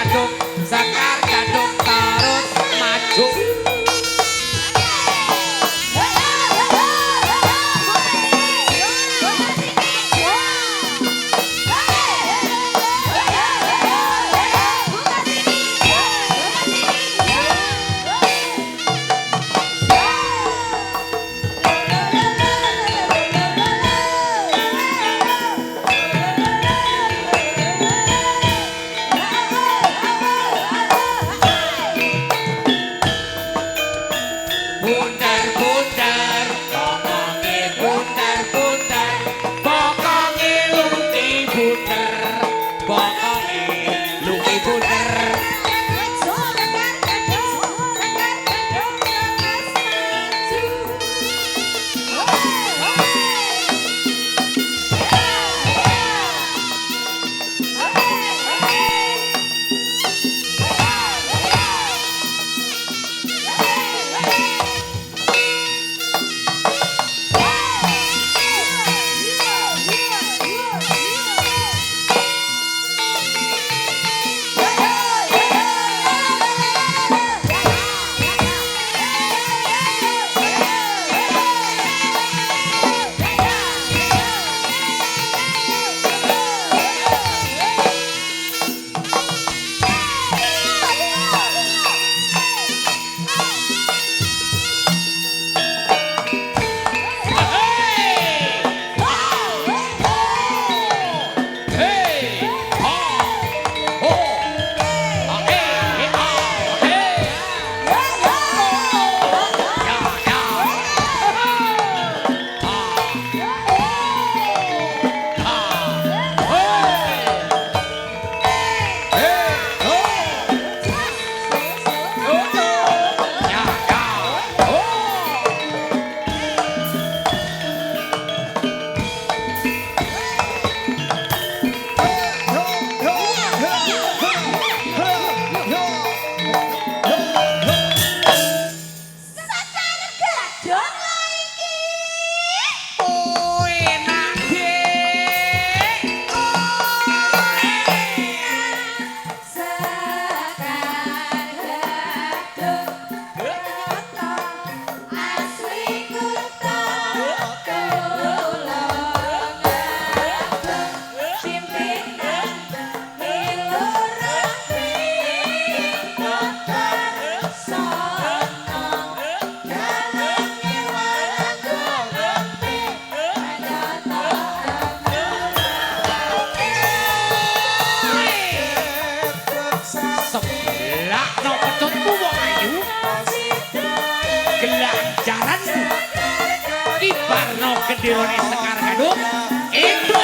gadung Sekar gadung terus maju. Dirone Sekar gadung itu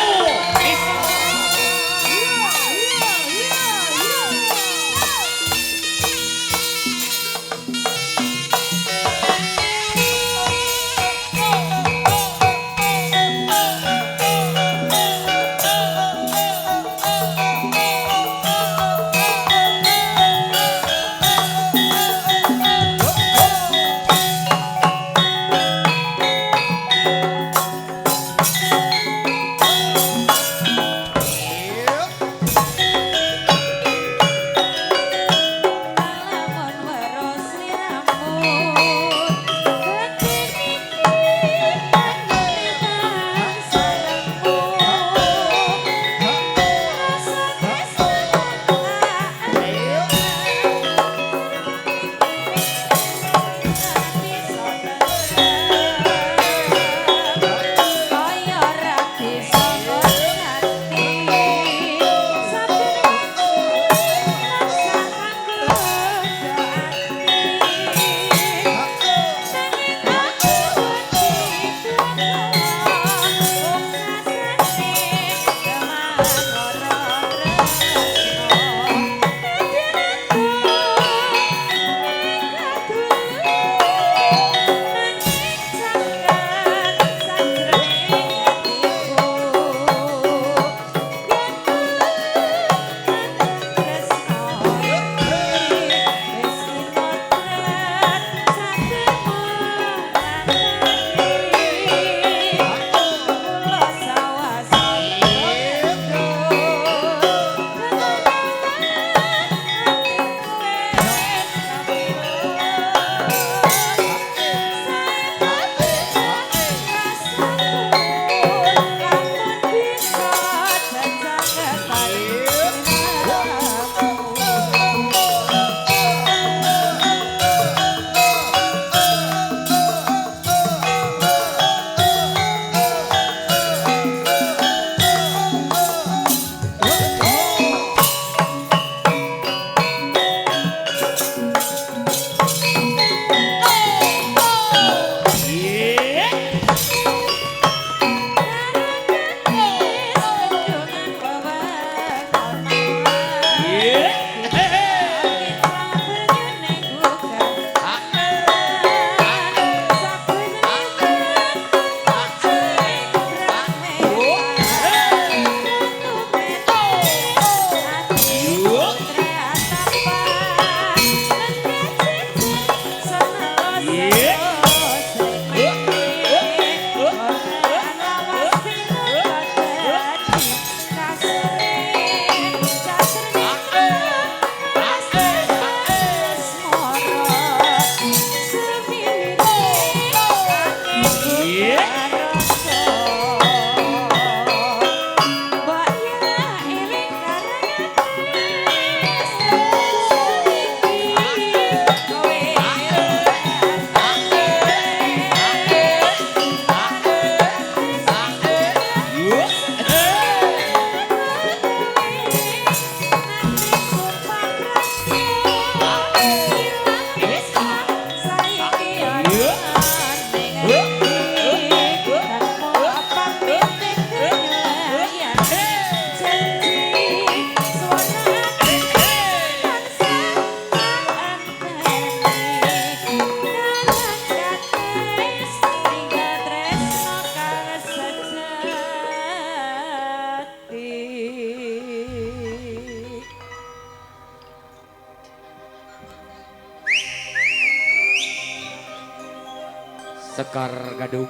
Sekar Gadung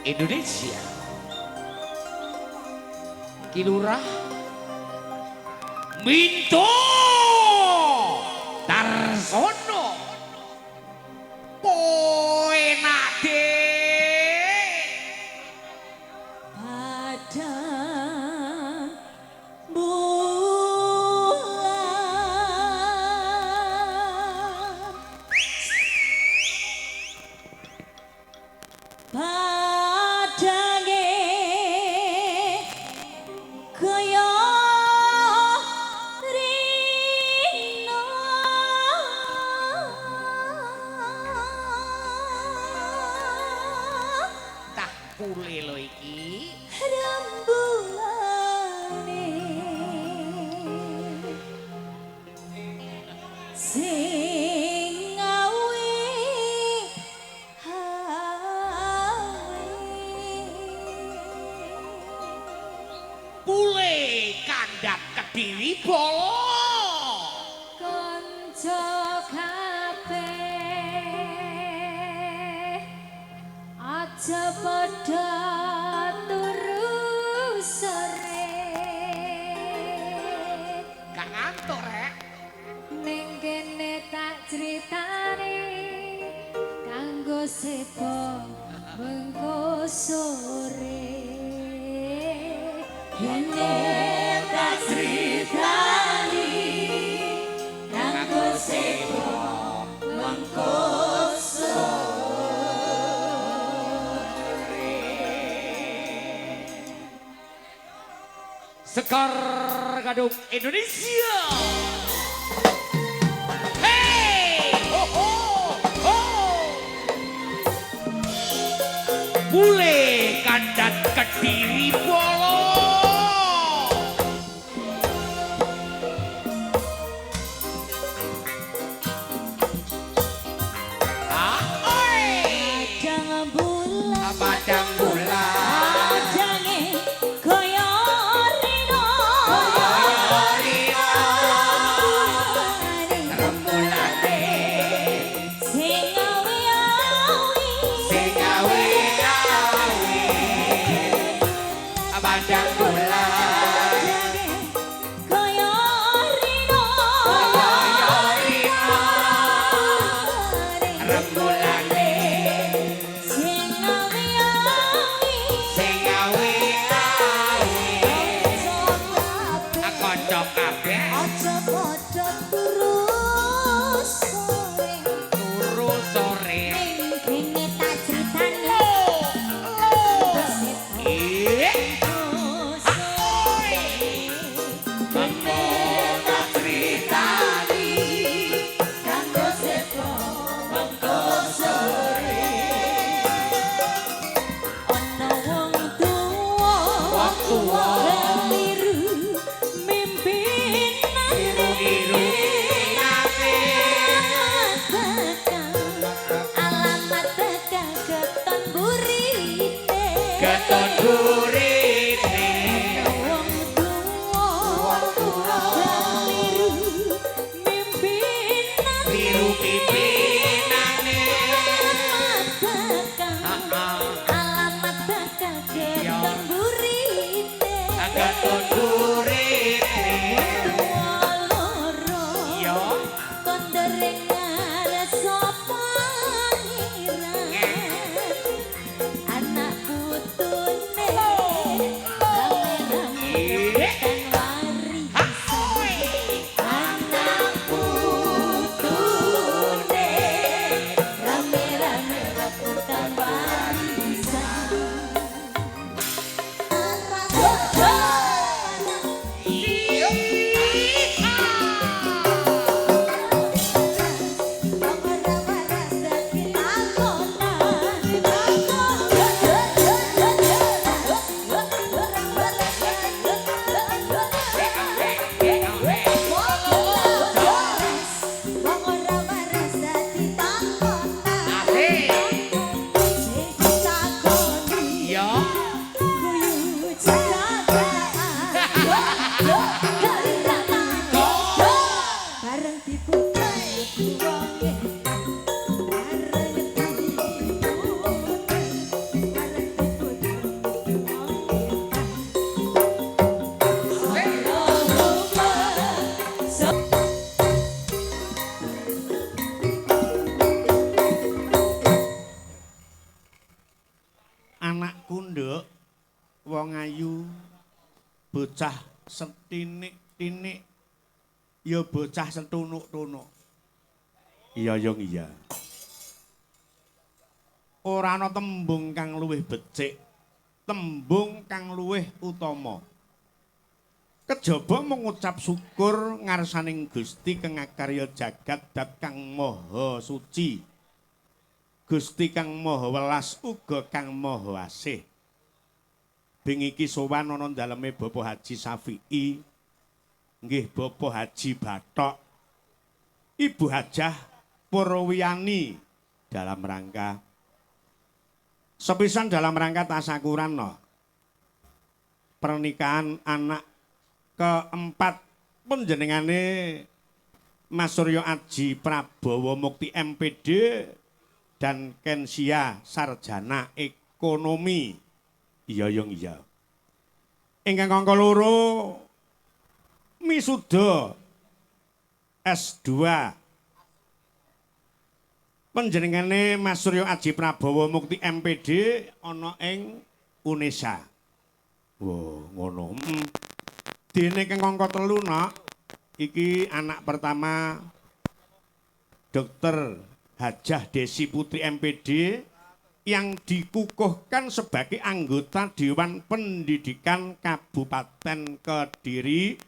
Indonesia Kilurah Minto Darsono Poenade Padang padange kaya rino tak kule lo iki rembulane sing ngawe Pule kandhat Kediri Bolo kanca kabeh aja padha turu sore gak ngantuk rek ning kene tak critani kanggo sepo mengko sore kene tak critani kanggo sepo mengko Sekar Gadung Indonesia Hey ho ho ho Pule kandhat Kediri Bolo padang bulan Padang bulan padange kaya rino Rembulane sing ngawi-awi sing awi-awi Padang bulan kaya rino Rembulane sing ngawi-awi sing awi-awi kanca kabeh aja padha turu sore turu sore ning kene tak critani ih mengko tak critani kanggo sepo mengko sore ana wong tuwa keliru mimpinan Biru-biru alamat tekan keton burine keton burine wong tuwa keliru mimpinan biru pimpinane alamat tekan keton burine keton burine loro yo konderengan sapa ngira anak putune rame-rame kan warisan anak putune rame-rame rebutan warisan bocah setinik-tinik ya bocah setunuk-tunuk. Iya yung iya. Ora ana tembung kang luwih becik, tembung kang luwih utama. Kejaba mengucap syukur ngarsaning Gusti kang ngakarya jagat dat kang maha suci. Gusti kang maha welas uga kang maha asih. Bing iki sowan ana daleme Bapak Haji Safi'i, nggih Bapak Haji Bathok, Ibu Hajah Purwiyani dalam rangka sepisan dalam rangka tasyakuran no. Pernikahan anak keempat panjenengane Mas Suryo Aji Prabowo Mukti MPD dan Kensia Sarjana Ekonomi. Iya yung iya. Ingkang angka loro misuda S2 panjenengane Mas Suryo Aji Prabowo Mukti MPD ana ing UNESA. Wow, ngono. Dene kang angka 3 nok. Iki anak pertama Dr. Hajah Desi Putri MPD yang dikukuhkan sebagai anggota Dewan Pendidikan Kabupaten Kediri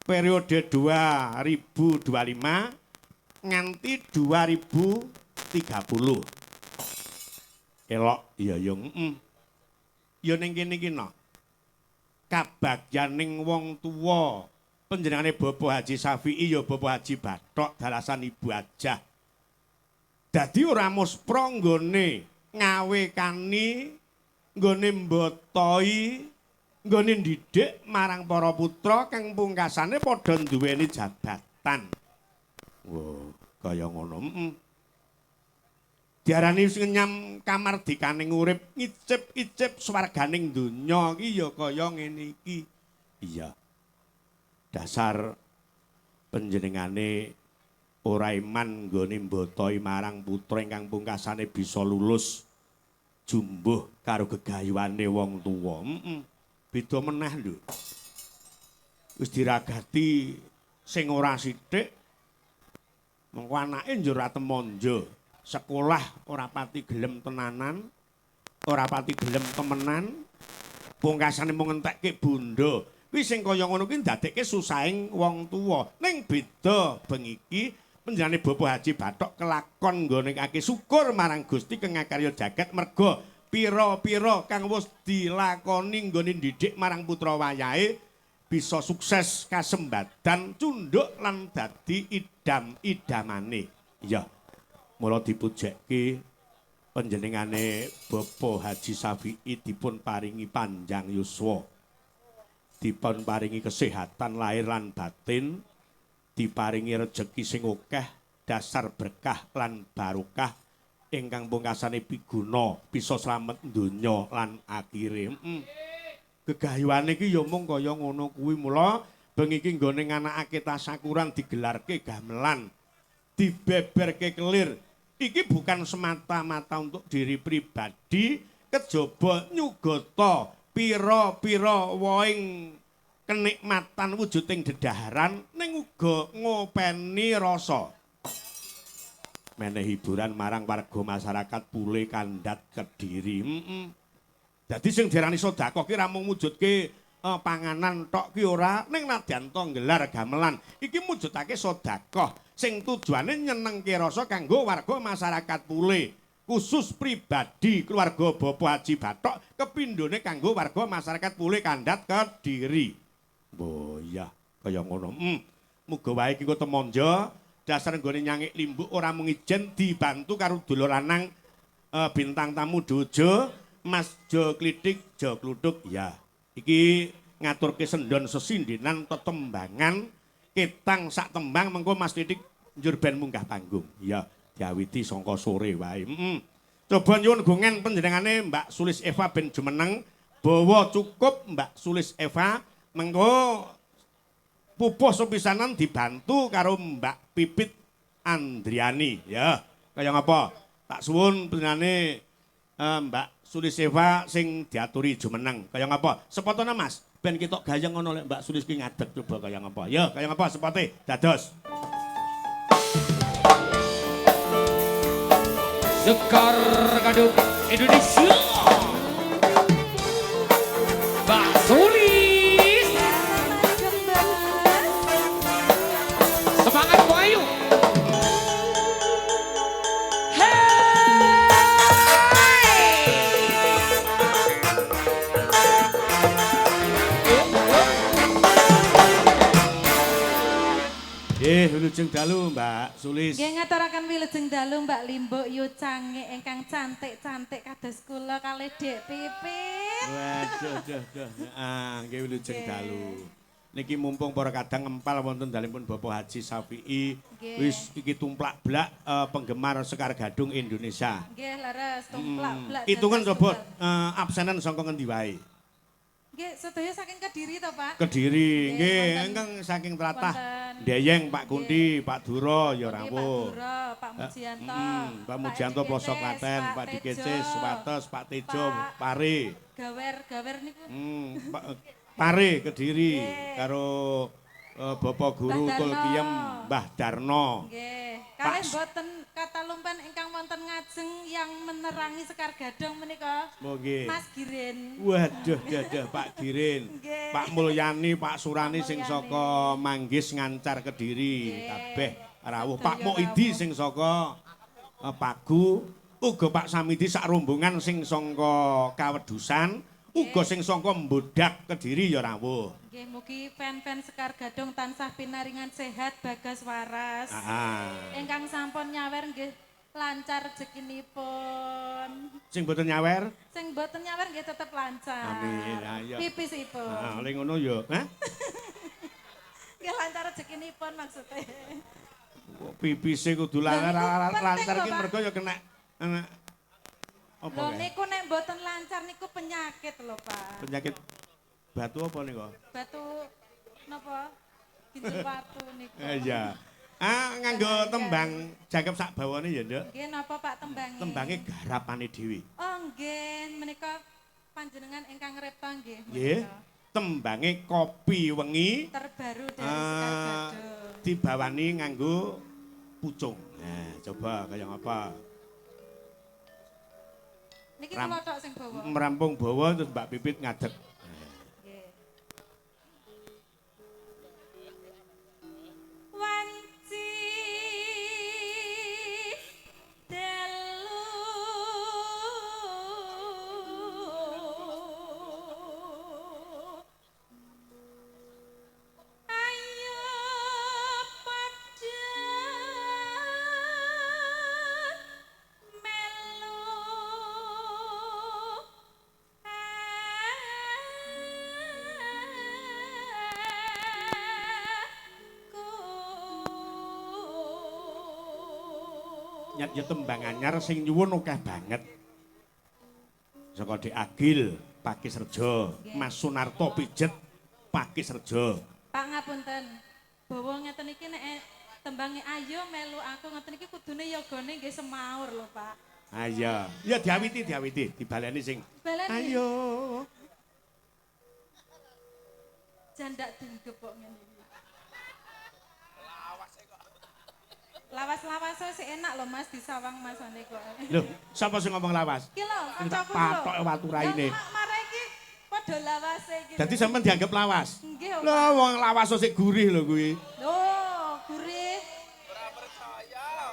periode 2025 nganti 2030. Elok ya yung ya ning kene iki no. Kabagyaning wong tuwa panjenengane Bapak Haji Safi'i ya Bapak Haji Bathok dalasan Ibu Hajah. Dadi ora muspra nggone ngawekani, nggone mbotoi, nggone ndidik marang para putra kang pungkasane padha nduweni jabatan. Wow, kaya ngono. Diarani wis ngenyam kamardikaning urip, ngicip-icip swarganing donya iki ya kaya ngene iki. Iya. Dasar panjenengane ora iman nggone mbotoi marang putra ingkang pungkasane bisa lulus jumbuh karo gegayuhane wong tuwa. Beda meneh lho. Wis diragati sing ora sithik mengko anake njur atemonjo. Sekolah ora pati gelem tenanan, ora pati gelem temenan, pungkasane mung entekke bondo. Kuwi sing kaya ngono kuwi ndadekke susahing wong tuwa. Ning beda bengiki panjenengane Bapak Haji Bathok kelakon nggone kake syukur marang Gusti kang ngakarya jagat merga pira-pira kang wis dilakoni nggone ndidik marang putra wayahe bisa sukses kasembadan cundhuk lan dadi idam-idamane. Iya. Mula dipujekke panjenengane Bapak Haji Safi'i dipun paringi panjang yuswa, dipun paringi kesehatan lahir lan batin, diparingi rejeki sing akeh, dasar berkah lan barokah ingkang pungkasane piguna bisa slamet donya lan akhire. Gegayuhane iki ya mung kaya ngono kuwi. Mula bengi iki nggone nganakake tasyakuran digelarke gamelan, dibeberke kelir. Iki bukan semata-mata untuk diri pribadi, kejaba nyugata pira-pira woing kenikmatan wujuding dedaharan ning uga ngopeni rasa. Menehi hiburan marang warga masyarakat Pule Kandhat Kediri. Dadi sing diarani sedekah ki ra mung mujudke panganan tok ki ora, ning nadyan to nggelar gamelan iki mujudake sedekah sing tujuane nyenengke rasa kanggo warga masyarakat Pule, khusus pribadi keluarga Bapak Haji Bathok kepindhone kanggo warga masyarakat Pule Kandhat Kediri. Oh iya, kaya ngono. Muga wae iki temanja dasar nggone nyangik limbuk ora mung ijen dibantu karo dulur lanang bintang tamu Dojo, Mas Jo Klitik, Jo Kluthuk. Ya, iki ngaturke sendon sesindinan tetembangan ketang sak tembang mengko Mas Klitik njur ben munggah panggung. Ya, diawiti sangka sore wae. Coba nyuwun gongen panjenengane Mbak Sulis Eva ben jumeneng, bawa cukup Mbak Sulis Eva mengko pupuh sepisanan dibantu karo Mbak Pipit Andriani. Ya, kaya ngapa? Tak suwun panjenengane Mbak Sulis Eva sing diaturi jumeneng. Kaya ngapa? Sepotone Mas, ben ketok gayeng ngono lek Mbak Sulis ki ngadeg coba kaya ngapa. Ya, kaya ngapa sepote dados. Sekar Gaduk Indonesia. Mbak Sulis. Semangat Bayu. Wilujeng dalu Mbak Sulis. Nggih ngaturaken wilujeng dalu Mbak Limbo Yu Cange ingkang cantik-cantik kados kula kalih Dek Pipit. Waduh, duh. Nggih wilujeng dalu. Niki mumpung para kadang ngempal wonten dalipun Bapak Haji Safi'i. Wis iki tumplak-blak penggemar Sekar Gadung Indonesia. Nggih leres tumplak-blak. Hitungan coba absenan saka ngendi wae? Nggih sedaya saking Kediri to, Pak? Kediri, nggih, wonten- ingkang saking tlatah wonten- Ndeyeng, Pak Kunti, Pak Duro, ya Pak rawuh. Duro, Pak Mujianto. Pak Mujianto Pelosok Klaten, Pak Dikecis, Suwates, Pak Tejo, Pare. Gawer niku. Pak Pare Kediri Nggih. karo Bapak Guru Mbah Darno. Kulkiem Mbah Darno. Nggih. Kalih boten katalumpan ingkang wonten ngajeng yang menerangi Sekar Gadung menika. Nggih. Mas Girin. Waduh, dadah Pak Girin. Nggih. Pak Mulyani, Pak Surani Pak sing Mulyani. saka Manggis Ngancar Kediri, Nggih. kabeh rawuh. Sedaya Pak Moidi rawuh. sing saka Pagu, uga Pak Samidi sak rombongan sing saka Kawedusan, uga sing saka Mbodak Kediri ya rawuh. Nggih, mugi fan-fan Sekar Gadung tansah pinaringan sehat bagas waras. Ingkang sampun nyawer nggih lancar rezekinipun. Sing boten nyawer, Sing boten nyawer nggih tetep lancar. Amin, ayo. Pipisipun. oleh ngono ya, Nggih lancar rezekinipun maksudnya. pipise kudu Lho, niku lancar penting ki lho, Pak. mergo ya kena apa Lho kae? niku nek boten lancar niku penyakit lho, Pak. Penyakit batu apa nih kok? Batu napa? Ginjal watu niku. Iya. Nganggo tembang jagep sak bawane ya, Nduk. Nggih napa Pak tembange? Tembange garapane dhewe. Oh nggih, menika panjenengan ingkang repta nggih. Nggih. menika. Tembange kopi wengi Terbaru dari Sekar Gadung. dibawani nganggo pucung. Nah, coba kaya ngapa? Niki kula tok sing bawa. Merampung bawa terus Mbak Pipit ngadeg. Nggih. Wanci telu ayo padha melu Nyat ya tembang anyar sing nyuwun akeh banget. Saka Dik Agil, Pakis Rejo, Mas Sunarto Pijet, Pakis Rejo. Pak ngapunten. Bawa ngeten iki nek tembange ayo melu aku ngeten iki kudune yagane nggih semaur lho, Pak. Ayo, ya diawiti, dibaleni sing. Baleni. Ayo. Jandak dinggepok ngene iki. Lawas-lawas sih enak loh Mas di sawang masane kok. Loh, sapa sing ngomong lawas? Iki lho, Sing tak kancaku lho. patok watu raine. Mare iki padha lawase iki. Dadi sampean dianggap lawas. Nggih, Pak. Lho, wong lawas sik gurih lho kuwi. Loh, gurih.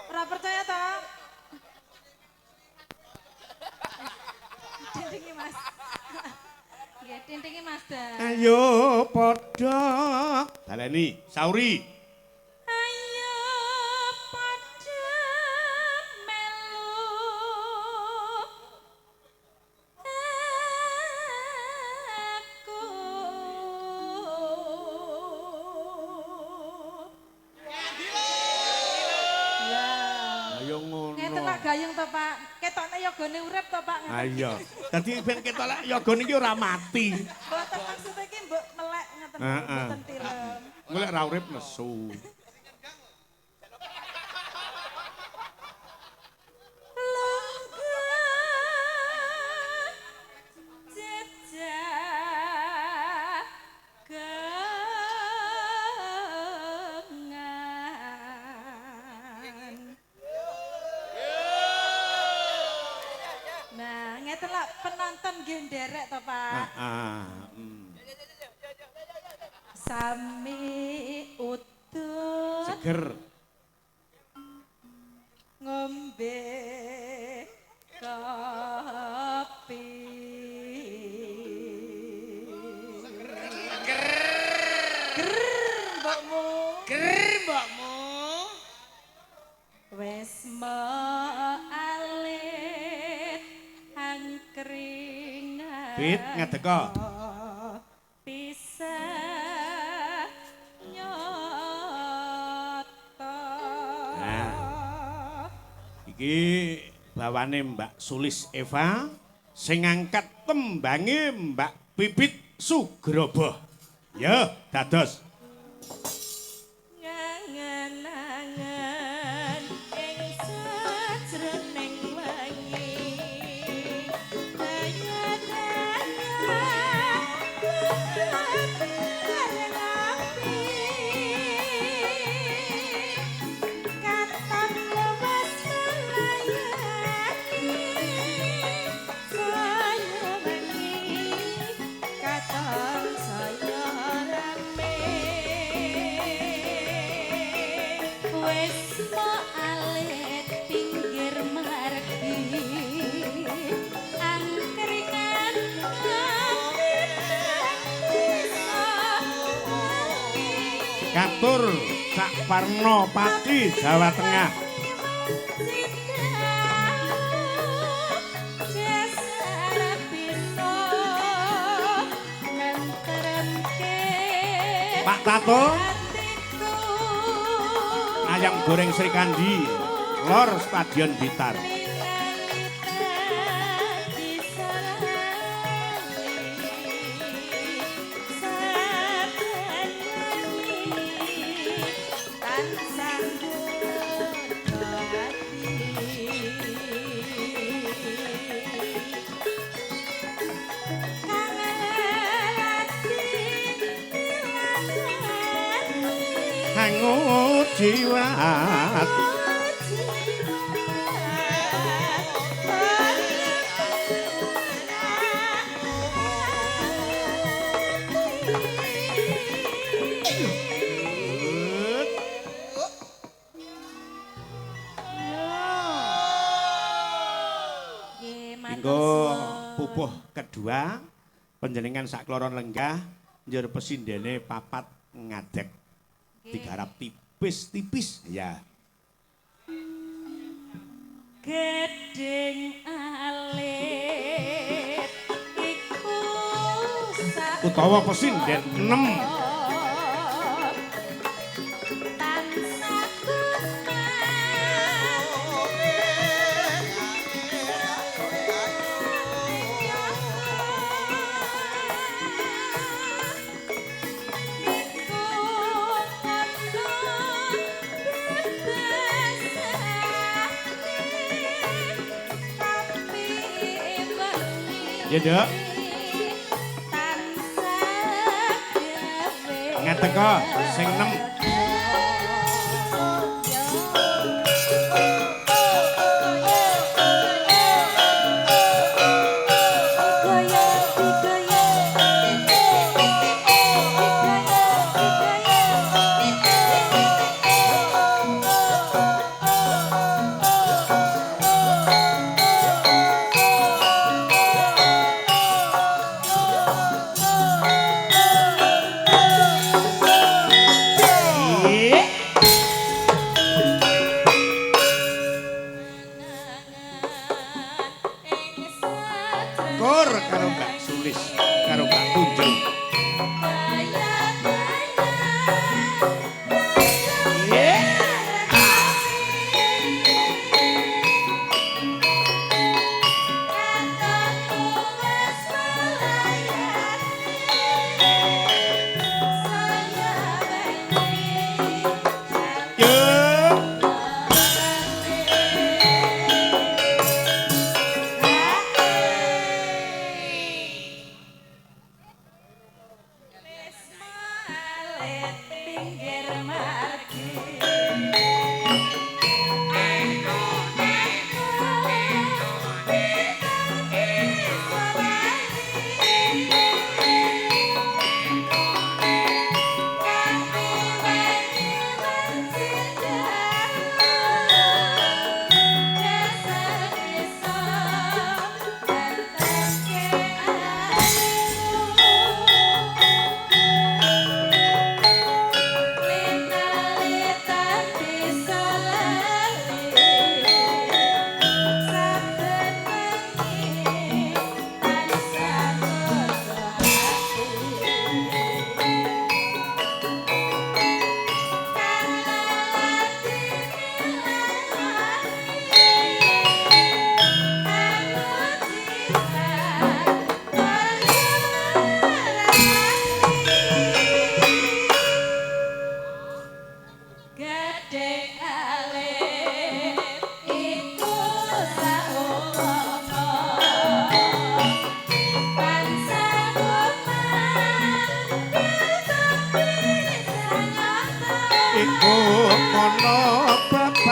Ora percaya ta? Tintingi Mas. Nggih, tintingi Mas Dan. Ayo padha. Baleni, sauri. Ayo padha melu aku. Lah, Ayo ngono. ngeten lak gayeng to, Pak. Ketokne yogane urip to, Pak. Ngeten iki. Ayo. Dadi ben ketok lek yagane iki ora mati. Mboten maksud iki mbok melek ngeten Heeh. mboten tirem. Golek ra urip nesu. Lungguh jejak penonton nggih nderek to, Pak. Sami udut Seger. ngombe kopi. Ger mbokmu. Ger mbokmu. Wes mo alit angkring. Fit ngadeka. Bisa nyoto. Nah. Iki bawane Mbak Sulis Eva sing ngangkat tembange Mbak Pipit Sugroboh. Ya, dados. Ngangen-angen ing sajroning wengi. Katur Cak Parno Pati Jawa Tengah. Pak Tato Ayam Goreng Sri Kandi Lor Stadion Blitar. Hangut jiwat Dinggo pupuh kedua panjenengan sakloron lenggah njur pesindene papat ngadeg digarap tipis-tipis ya. Gedeng alit iku utawa pesinden 6 ya dok ngateko sing 6 Thank you.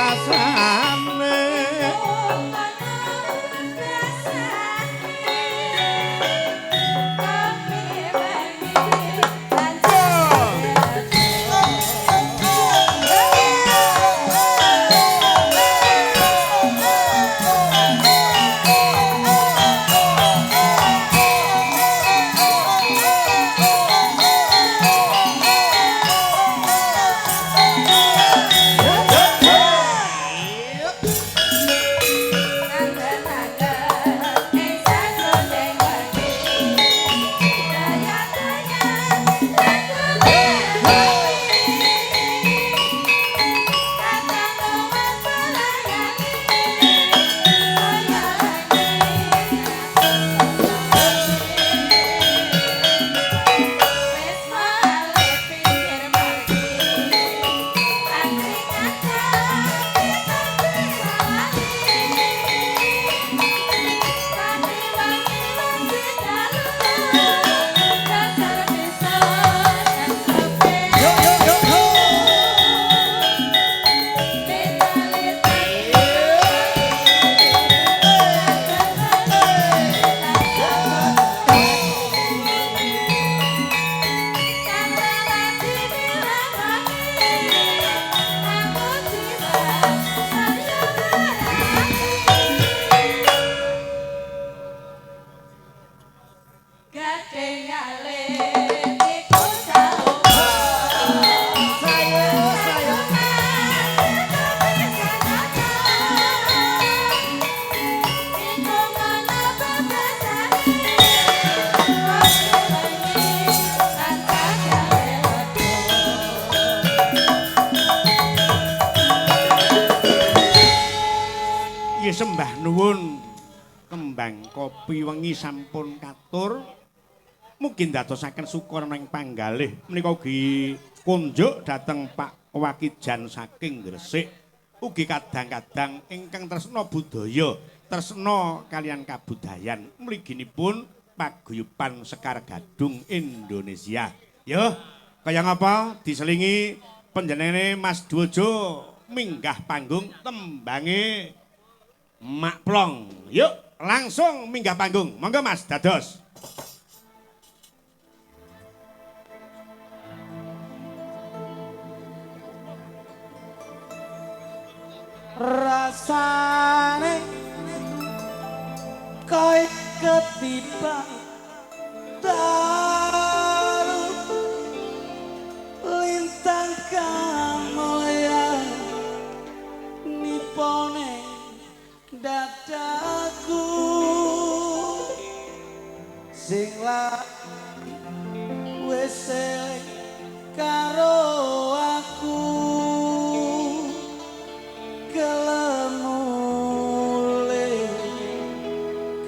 rasane sembah nuwun kembang kopi wengi sampun katur mungkin dadosaken syukur ning panggalih menika ugi kunjuk dhateng Pak Wakijan saking Gresik ugi kadang-kadang ingkang tresna budaya tresna kalian kabudayan mliginipun paguyuban Sekar Gadung Indonesia yo kaya ngapa diselingi panjenengane Mas Dwojo minggah panggung tembange Mak Plong. Yuk, langsung minggah panggung. Monggo Mas, dados. Rasane koyo ketiban daru lintang kamulya nipone dadaku sing wis eling karo aku gelem mulih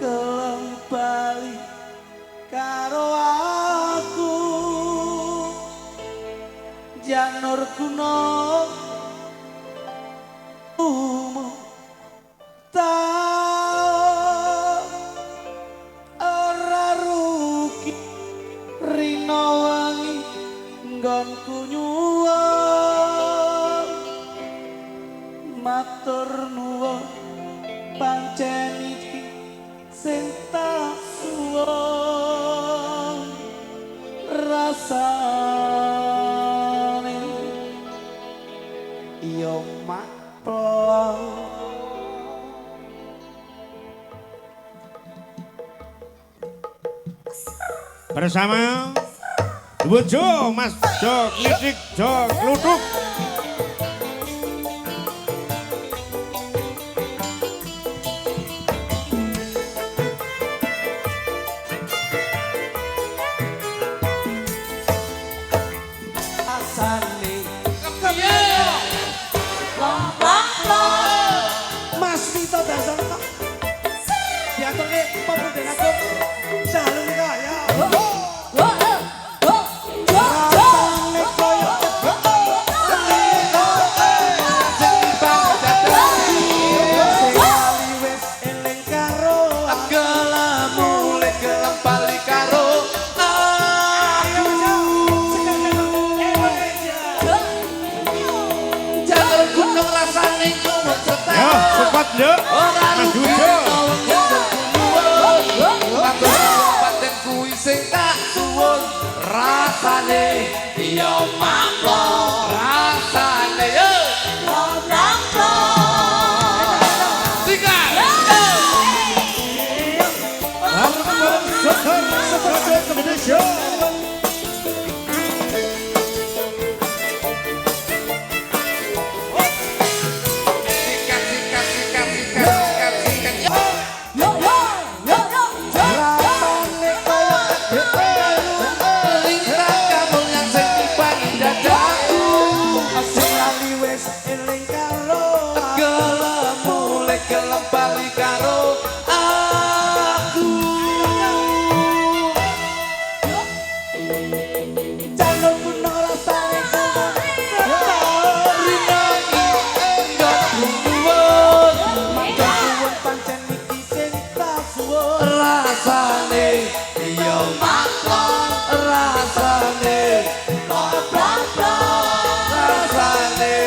gelem bali karo aku janur gunung ora rugi rino wangi nggonku nyuwun matur nuwun pancen iki sing tak suwun rasane yo mak plong. Bersama Dwojo Mas Jok Lidik Jok Luduk asane Mas Vito dasar kok diaturke pemuda aku jalur kaya Rasane sing kuwat setahun. Yo, cepat yo. Maju yo. Paten kuwi sing tak suwun rasane ya mamlo rasane yo mamlo tinggal Indonesia. sikat sikat sikat sikat sikat sikat Yo yo yo yo. Rapane kaya adek lintang kamu yang sing tibangi dadaku sing lali wis eling karo gelem mulai gelem bali karo aku jalur kuno rasane kuwat setahun. rina enggak duwun Kuwat pancen iki sing tak suwun. rasane ya maklo rasane rasane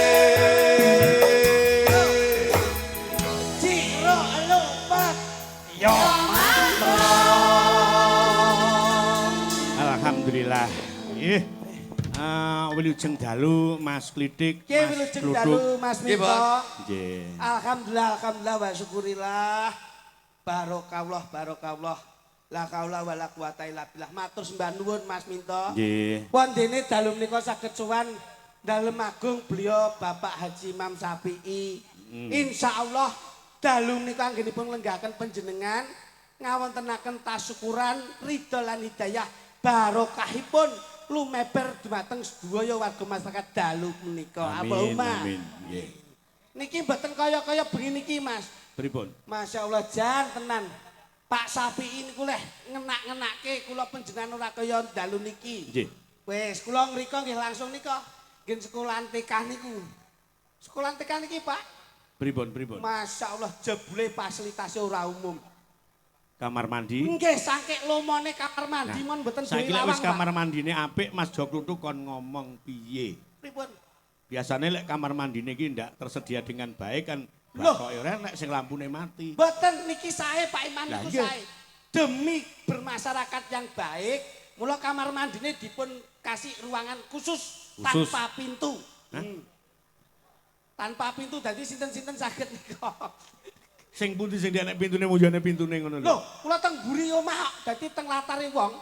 Ciro lupat. Yo. Alhamdulillah. Nggih. Wilujeng dalu Mas Klitik, Ki Mas wilujeng Gluduk. dalu Mas Nggih, Minto. Bos. Nggih. Alhamdulillah, alhamdulillah wa syukurillah. Barokallah, barokallah. La kaula wala quwata illa billah. Matur sembah nuwun Mas Minto. Nggih. Wondene dalu menika saged sowan dalem agung beliau Bapak Haji Imam Syafi'i. Insyaallah dalu menika anggenipun lenggahaken panjenengan ngawontenaken tasyukuran ridho lan hidayah barokahipun lumeber dumateng sedaya warga masyarakat dalu menika. Amin. Allahumma. Amin. Nggih. Niki mboten kaya-kaya bengi niki, Mas. Pripun? Masya Allah jan tenan. Pak Syafi'i niku leh ngenak-ngenake kula panjenengan ora kaya dalu niki. Nggih. Wis kula ngrika nggih langsung nika nggih sekolahan TK niku. Sekolahan TK niki, Pak. Pripun? Pripun? Masya Allah jebule fasilitasnya ora umum. Kamar mandi. Nggih saking lomone kamar mandi mon mboten duwe Saiki lek lawang. wis kamar mandine apik, Mas Jok Kluthuk kon ngomong piye? Pripun? Biasanya lek kamar mandine iki ndak tersedia dengan baik kan. Loh. Kok ora nek sing lampune mati. Mboten niki sae Pak Iman Lah, niku iya. sae. Demi bermasyarakat yang baik, mula kamar mandine dipun kasih ruangan khusus. Khusus. Tanpa pintu. Hah? Tanpa pintu dadi sinten-sinten saged nika. Sing pundi sing nek pintune mujane pintune ngono lho. Lho, kula teng mburi omah kok dadi teng latare wong.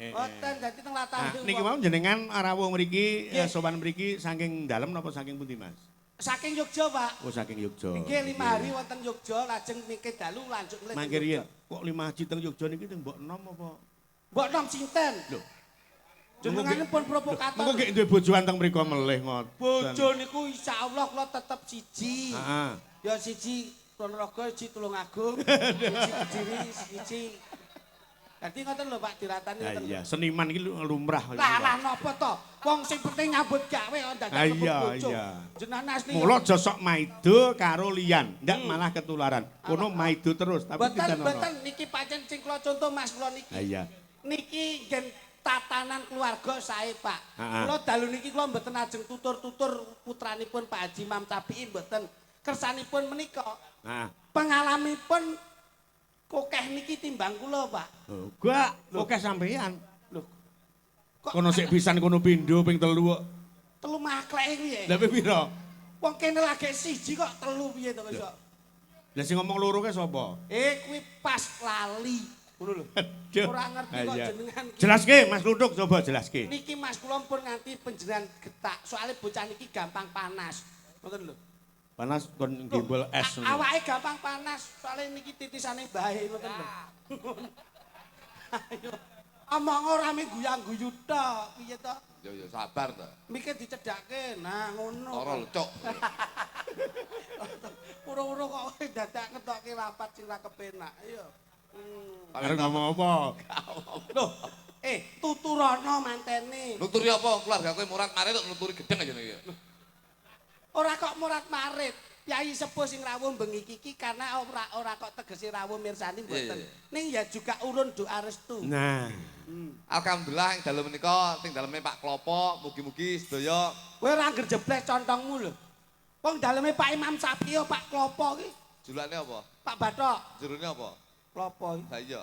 Mboten dadi teng latare Nah, wong. niki mau jenengan rawuh mriki Nggih. sowan mriki saking dalem napa saking pundi, Mas? Saking Yogya, Pak. Oh, saking Yogya. Nggih 5 hari wonten Yogya lajeng mikir dalu lanjut mleh. Mangke riyen kok 5 haji teng Yogya niki teng mbok enom apa? Mbok nom sinten? Lho. Jenengane pun provokator. Mengko gek duwe bojoan teng mriku meleh ngoten. Bojo niku insyaallah kula tetep siji. Heeh. Ya siji Ponorogo, siji Tulungagung, siji Kediri, siji. Dadi ngoten lho Pak diratani Lah ngoten. iya, seniman iki lumrah. Lah napa to? Wong sing penting nyambut gawe kok dadak Ah, rebut iya, bojo. iya. Jenengan asli. Mula aja sok maido karo liyan, ndak malah ketularan. Kono maido terus tapi tidak Mboten niki pancen sing kula contoh Mas kula niki. Ah iya. Niki gen tatanan keluarga sae Pak. Ah, ah. Kula dalu niki kula mboten ajeng tutur-tutur putranipun Pak Haji Imam Syafi'i mboten. Kersanipun menika Nah, pengalamipun kokeh niki timbang kula, Pak. gak oke sampean. Lho. Kok Kono sik pisan kono pindho ping 3 kok. telu makleke kuwi ya. Lah pira? Wong kene lagi siji kok telu piye to kok. Lah sing ngomong loro ke sapa? Kuwi pas lali. Ngono lho. Aduh. Ora ngerti Ah, kok iya. jenengan. Jelaske Mas Kluthuk coba jelaske. Niki Mas kula pun nganti panjenengan getak. Soalnya bocah niki gampang panas. Ngoten lho. Panas kon gimbal es. ngono. Awake gampang panas. Soalnya niki titisane bae ngoten lho. Ayo. Omong ora me guyang-guyu tok. Piye to? Yo sabar to. Mikir dicedhakke. Nah, ngono. Ora lecok. Uro-uro kok dadak ngetokke rapat sing ra kepenak. Ayo. Arep ngomong apa? Loh, tuturana mantene. Nuturi apa? Keluarga kowe murat marit kok nuturi gedeng aja nih. Ora kok murat marit. Yai sepuh sing rawuh bengi iki karena ora kok tegese rawuh mirsani mboten. Iya. Ning ya juga urun doa restu. Nah, Alhamdulillah ing dalem menika ting daleme Pak Klopo, mugi-mugi sedaya Kowe ora angger jebles contongmu lho. Wong daleme Pak Imam Sapi yo Pak Klopo iki. Julane apa? Pak Bathok. Jerone apa? Klopo iki. Lah iya.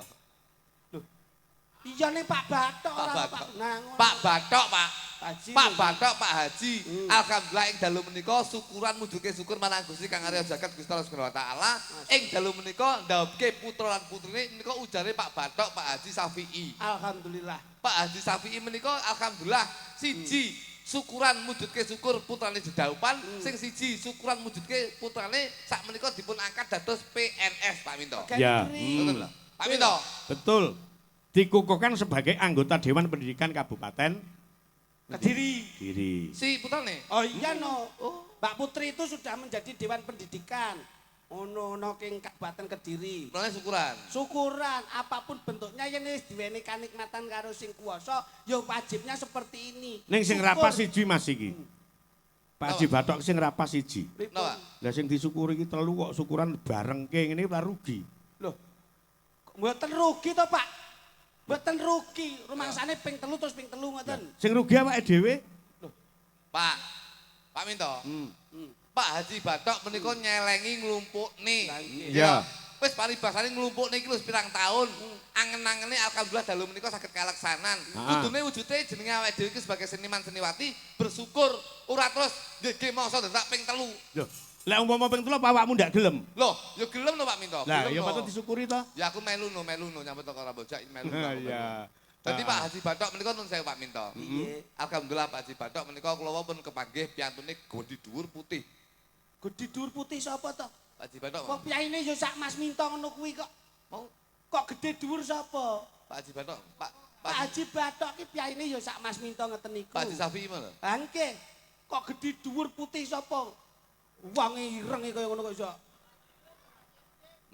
Iya nih Pak Bathok Pak ora Bathok. Pak. Nah, ngono. Pak Bathok, Pak. Haji. Pak Bathok, Pak Haji. Alhamdulillah ing dalu menika syukuran mujuke syukur marang Gusti Kang Arya Jagat Gusti Allah Subhanahu wa taala. Ing dalu menika ndhawuhke putra lan putrine menika ujare Pak Bathok, Pak Haji Safi'i. Alhamdulillah. Pak Haji Safi'i menika alhamdulillah siji syukuran mujudke syukur putrane jedaupan, sing siji syukuran mujudke putrane sak menika dipun angkat dados PNS Pak Minto. Ya. Betul lho. Pak Minto. Betul. Dikukuhkan sebagai anggota Dewan Pendidikan Kabupaten Kediri. Kediri. Si putrane. Oh iya no. Mbak Putri itu sudah menjadi Dewan Pendidikan. Ono king Kabupaten Kediri. Putrane syukuran. Syukuran apapun bentuknya yang wis diweni kanikmatan karo sing kuwasa, ya wajibnya seperti ini. Ning sing Syukur. rapas siji Mas iki. Pak Haji Bathok sing rapas siji. Napa? Lah sing disyukuri iki telu kok syukuran barengke ngene ora rugi. Loh. Mboten rugi to, Pak. Mboten rugi. Rumangsane ping 3 terus ping 3 ngoten. Sing rugi awake dhewe. Pak Minto. Pak Haji Bathok menika nyelengi nglumpukne. Ya. Wis paribasane nglumpukne iki wis pirang taun. Angen-angene alhamdulillah dalu menika saged kaleksanan. Kudune wujude jenenge awake dhewe iki sebagai seniman seniwati bersyukur ora terus nggih mongso ndak ping 3. Loh, lek umpama ping 3 apa awakmu ndak gelem? Loh, ya gelem to Pak Minto. Lah, gelem ya to. patut disyukuri to. Ya aku melu no nyambut teko Rambojak melu. Iya. Dadi Pak Haji Bathok menika nun sewu Pak Minto. Iya. Alhamdulillah Pak Haji Bathok menika kula pun kepanggih piyantune Godi Dhuwur Putih. Gedi dhuwur putih sapa to? Pak Haji Bathok. Kok piyaine ya sak Mas Minto ngono kuwi kok. Mau Kok gede dhuwur sapa? Pak Haji Bathok, Pak Pak Haji Bathok ki piyaine ya sak Mas Minto ngeten niku. Pak Haji Safi'i mana? Ha nggih. Kok gede dhuwur putih sapa? Wonge ireng iki kaya ngono kok iso.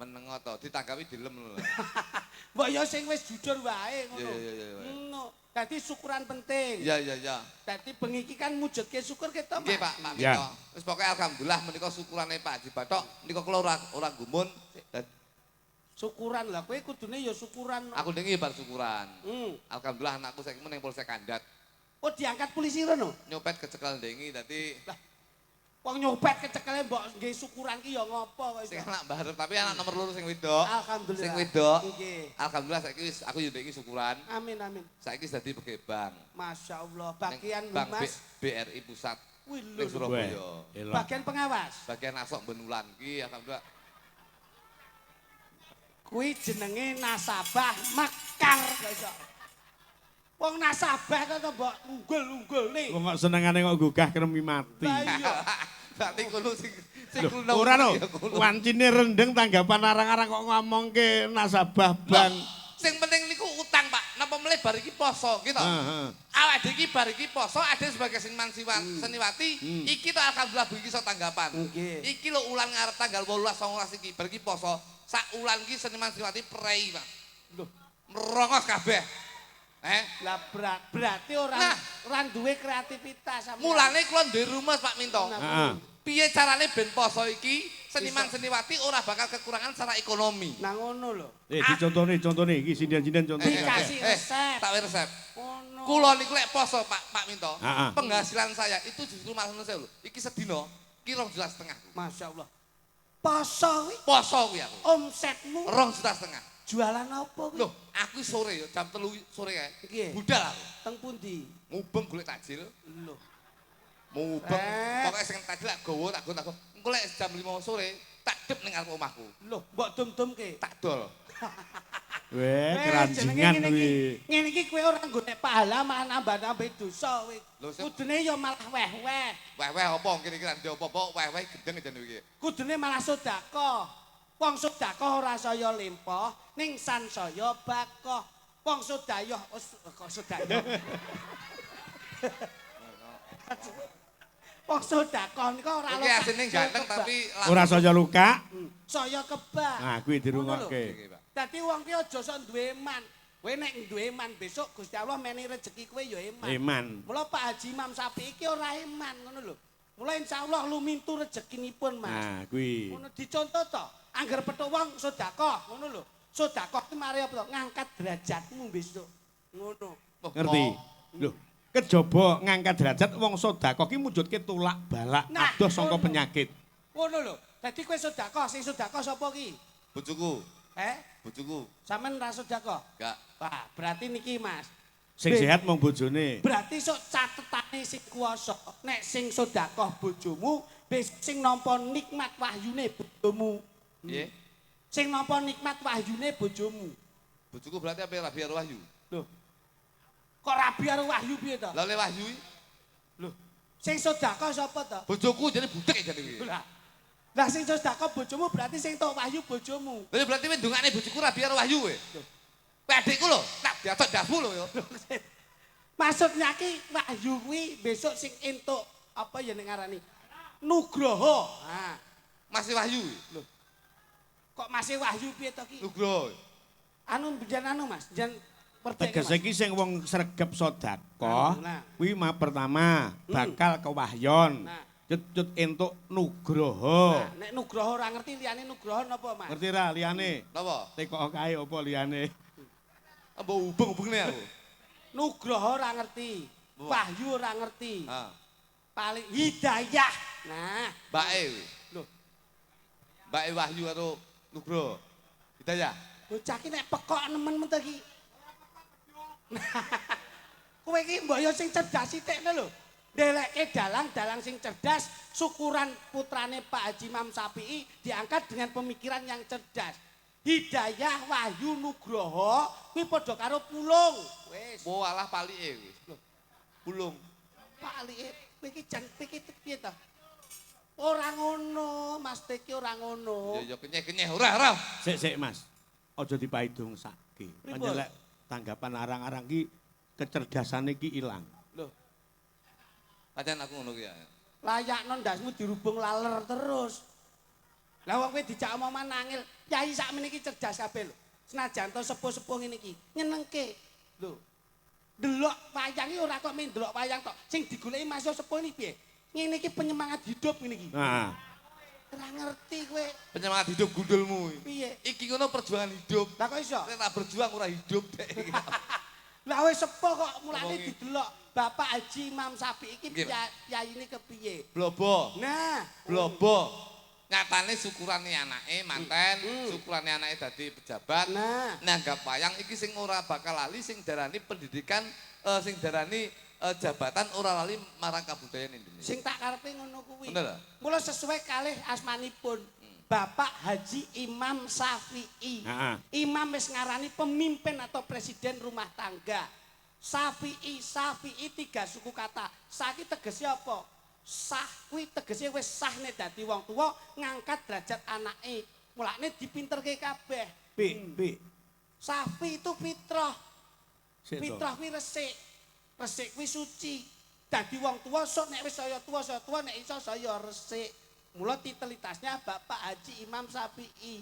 Menengo to, ditanggapi dilem lho. Mbok ya sing wis jujur wae ngono. Iya. Ngono. Dadi syukuran penting. Iya. Dadi bengi iki kan mujudke syukur kita, Nggih Mas. Pak Ya. Minto. Wis pokoke alhamdulillah menika syukurane Pak Haji Bathok menika kula ora gumun. Syukuran lah kowe kudune ya syukuran. Aku dengi bar syukuran. Hmm. Alhamdulillah anakku saiki ning Polsek Kandat. Oh diangkat polisi rono. Nyopet kecekel dengi dadi Wong nyopet kecekele mbok nggih syukuran ki ya ngopo kok sing iso. anak barep tapi anak nomor 2 sing wedok. Alhamdulillah. Sing wedok. Nggih. Alhamdulillah saiki wis aku yo iki syukuran. Amin. Saiki wis dadi pegawai bank. Masya Allah. Ning Bagian Bank Mas. BRI Pusat Wih ning lho. Surabaya. Elok. Bagian pengawas. Bagian asok benulan ki alhamdulillah. Kuwi jenenge nasabah mekar kok iso. Wong nasabah kok mbok unggul-unggul nih. Wong kok senengane kok gugah kremi mati. Lah iya. Berarti kulo sing Loh, kulo ora no. ya kulo. Wancine rendeng tanggapan arang-arang kok ngomongke nasabah bank. Sing penting niku utang, Pak. Napa melih bar iki poso gitu. Heeh. Awak dhewe iki bar iki poso ada sebagai seniman seniwati, iki to alhamdulillah iki iso tanggapan. Nggih. Iki lho ulan ngarep tanggal 18 19 iki bar iki poso. Sak ulan iki seniman seniwati prei, Pak. Loh, Merongos kabeh. lah berarti ora Nah. ora duwe kreativitas sampeyan. Mulane kula duwe rumus Pak Minto. Nah. Heeh. Piye carane ben poso iki seniman seniwati ora bakal kekurangan secara ekonomi. Nah ngono lho. Dicontone iki sinden-sinden contone. Dikasih resep. Tak resep. Ngono. Kula niku lek poso Pak Minto, Ah, ah. penghasilan saya itu justru malah ngono lho. Iki sedina ki 2,5 juta. Masya Allah. Poso kuwi Poso kuwi aku. omsetmu 2,5 juta. jualan apa kuwi? Loh, aku sore ya jam 3 sore kae. Nggih. Budal aku. Teng pundi? Mubeng golek takjil. Lho. Mubeng. Eh. Pokoke sing takjil tak gowo, tak gowo. Engko lek jam 5 sore tak dep ning arep omahku. Lho, mbok dum-dumke. Tak dol. Weh, keranjingan kuwi. Ngene iki kowe ora nggone pahala malah nambah-nambah dosa kowe. Lho, sing- Kudune ya malah weh-weh. Weh-weh apa kene iki ndi apa-apa, weh-weh gendeng jane iki. Kudune malah sedekah. Wong sedekah ora saya lempoh, ning san saya bakoh. Wong sedayah kok sedayah. Wong sedekah niku ora Iki asine ganteng tapi Ora saya luka. saya kebak. Nah, kuwi dirungokke. Iki, Pak. Dadi wong ki aja sok duwe iman. Kowe nek duwe iman besok Gusti Allah menehi rezeki kowe ya iman. Iman. Mula Pak Haji Imam Sapi iki ora iman ngono lho. Mula insyaallah lumintu rezekinipun Mas. Nah, kuwi. Ngono dicontoh to. Angger petuk wong sedekah ngono lho. Sedekah ki mari apa to? Ngangkat derajatmu besok. Ngono. Oh, Ngerti? oh. Loh, kejaba ngangkat derajat wong sedekah ki mujudke tulak balak Nah, adoh saka ngono. penyakit. Ngono lho. Dadi kowe sedekah, sing sedekah sapa ki? Bojoku, bojoku. Sampeyan ra sedekah? Enggak. Wah, berarti niki Mas. Sing sehat mung bojone. Berarti sok catetane sing kuwasa. Nek sing sedekah bojomu, besok sing nampa nikmat wahyune bojomu. Piye? Sing nampa nikmat wahyune bojomu. Bojoku berarti apa Rabi karo Wahyu? Loh. Kok rabi karo wahyu piye to? Lah oleh Wahyu iki, Loh. Sing sedekah sapa to? bojoku jadi budek jane iki. Lah. Lah sing sedekah bojomu berarti sing tok wahyu bojomu. Lah berarti kowe ndongakne bojoku Rabi karo Wahyu kowe. Kowe adikku lho, tak diatok dasmu lho ya. Maksudnya ki wahyu kuwi besok sing entuk apa ya nek ngarani? Nugroho. Nah, Masih Wahyu. lho. Kok masih wahyu piye to ki? Nugroho. Anu jan anu Mas, jan merdeka. Tegese iki sing wong sregep sedekah Nah. kuwi mah pertama bakal kewahyon. Nah. Cut entuk nugroho. Nah, nek nugroho ora ngerti liyane nugroho napa Mas? Ngerti ra liyane? Napa? Teko kae apa liyane? Mbok hubung-hubungne aku. Nugroho ora ngerti. Apa? Wahyu ora ngerti. Ha. Paling hidayah. Nah, Mbake kuwi. lho, Mbake Wahyu karo Nugroho. Kita ya. bocah ki nek pekok nemen men to ki. Kowe ki mbok yo sing cerdas sithikne lho. Ndelekke dalang sing cerdas, syukuran putrane Pak Haji Imam Syafi'i diangkat dengan pemikiran yang cerdas. Hidayah, wahyu, nugroho kuwi padha karo pulung. Wis, Wo alah palike kuwi. Pulung. palike kowe iki jan piye to? Ora ngono, Mas Teki ora ngono. Ya kenyeh-kenyeh ora. Sik Mas. Aja dipaidung sake. Pripun? Panjelek tanggapan arang-arang ki kecerdasane ki ilang. Lho, Pancen aku ngono ki ya. layakno ndasmu dirubung laler terus. Lah wong kowe dijak omongan nangil, yai sakmene iki cerdas kabeh lho. Senajan to sepuh-sepuh ngene iki, nyenengke. Lho. Delok wayang iki ora kok men delok wayang tok. Sing digoleki Mas sepuh iki piye? Ngene iki penyemangat hidup ngene iki. Nah, Ora ngerti kowe Penyemangat hidup gundulmu. piye. Iki ngono perjuangan hidup. Lah kok iso? Nek tak berjuang ora hidup dek. Lah wis sepuh kok mulane Ngomongi. didelok Bapak Haji Imam Syafi'i iki Nggih. yaine kepiye. Blobo. Nah, Blobo. Nyatane syukurane anake manten, syukurane anake dadi pejabat. nah. Nanggap wayang iki sing ora bakal lali sing darani pendidikan sing darani jabatan ora lali marang kabudayan Indonesia. Sing tak karepe ngono kuwi. Bener. Mula sesuai kalih asmanipun. Bapak Haji Imam Syafi'i. Heeh. Imam wis ngarani pemimpin atau presiden rumah tangga. Syafi'i tiga suku kata. Saiki tegese apa? Sah kuwi tegese wis sah nek dadi wong tuwa ngangkat derajat anake. Mulane dipinterke kabeh. pi. Safi itu fitrah. Sik to. Fitrah kuwi resik. Resik kuwi suci. Dadi wong tuwa sok nek wis saya tuwa nek iso saya resik. Mula titelitasnya Bapak Haji Imam Syafi'i.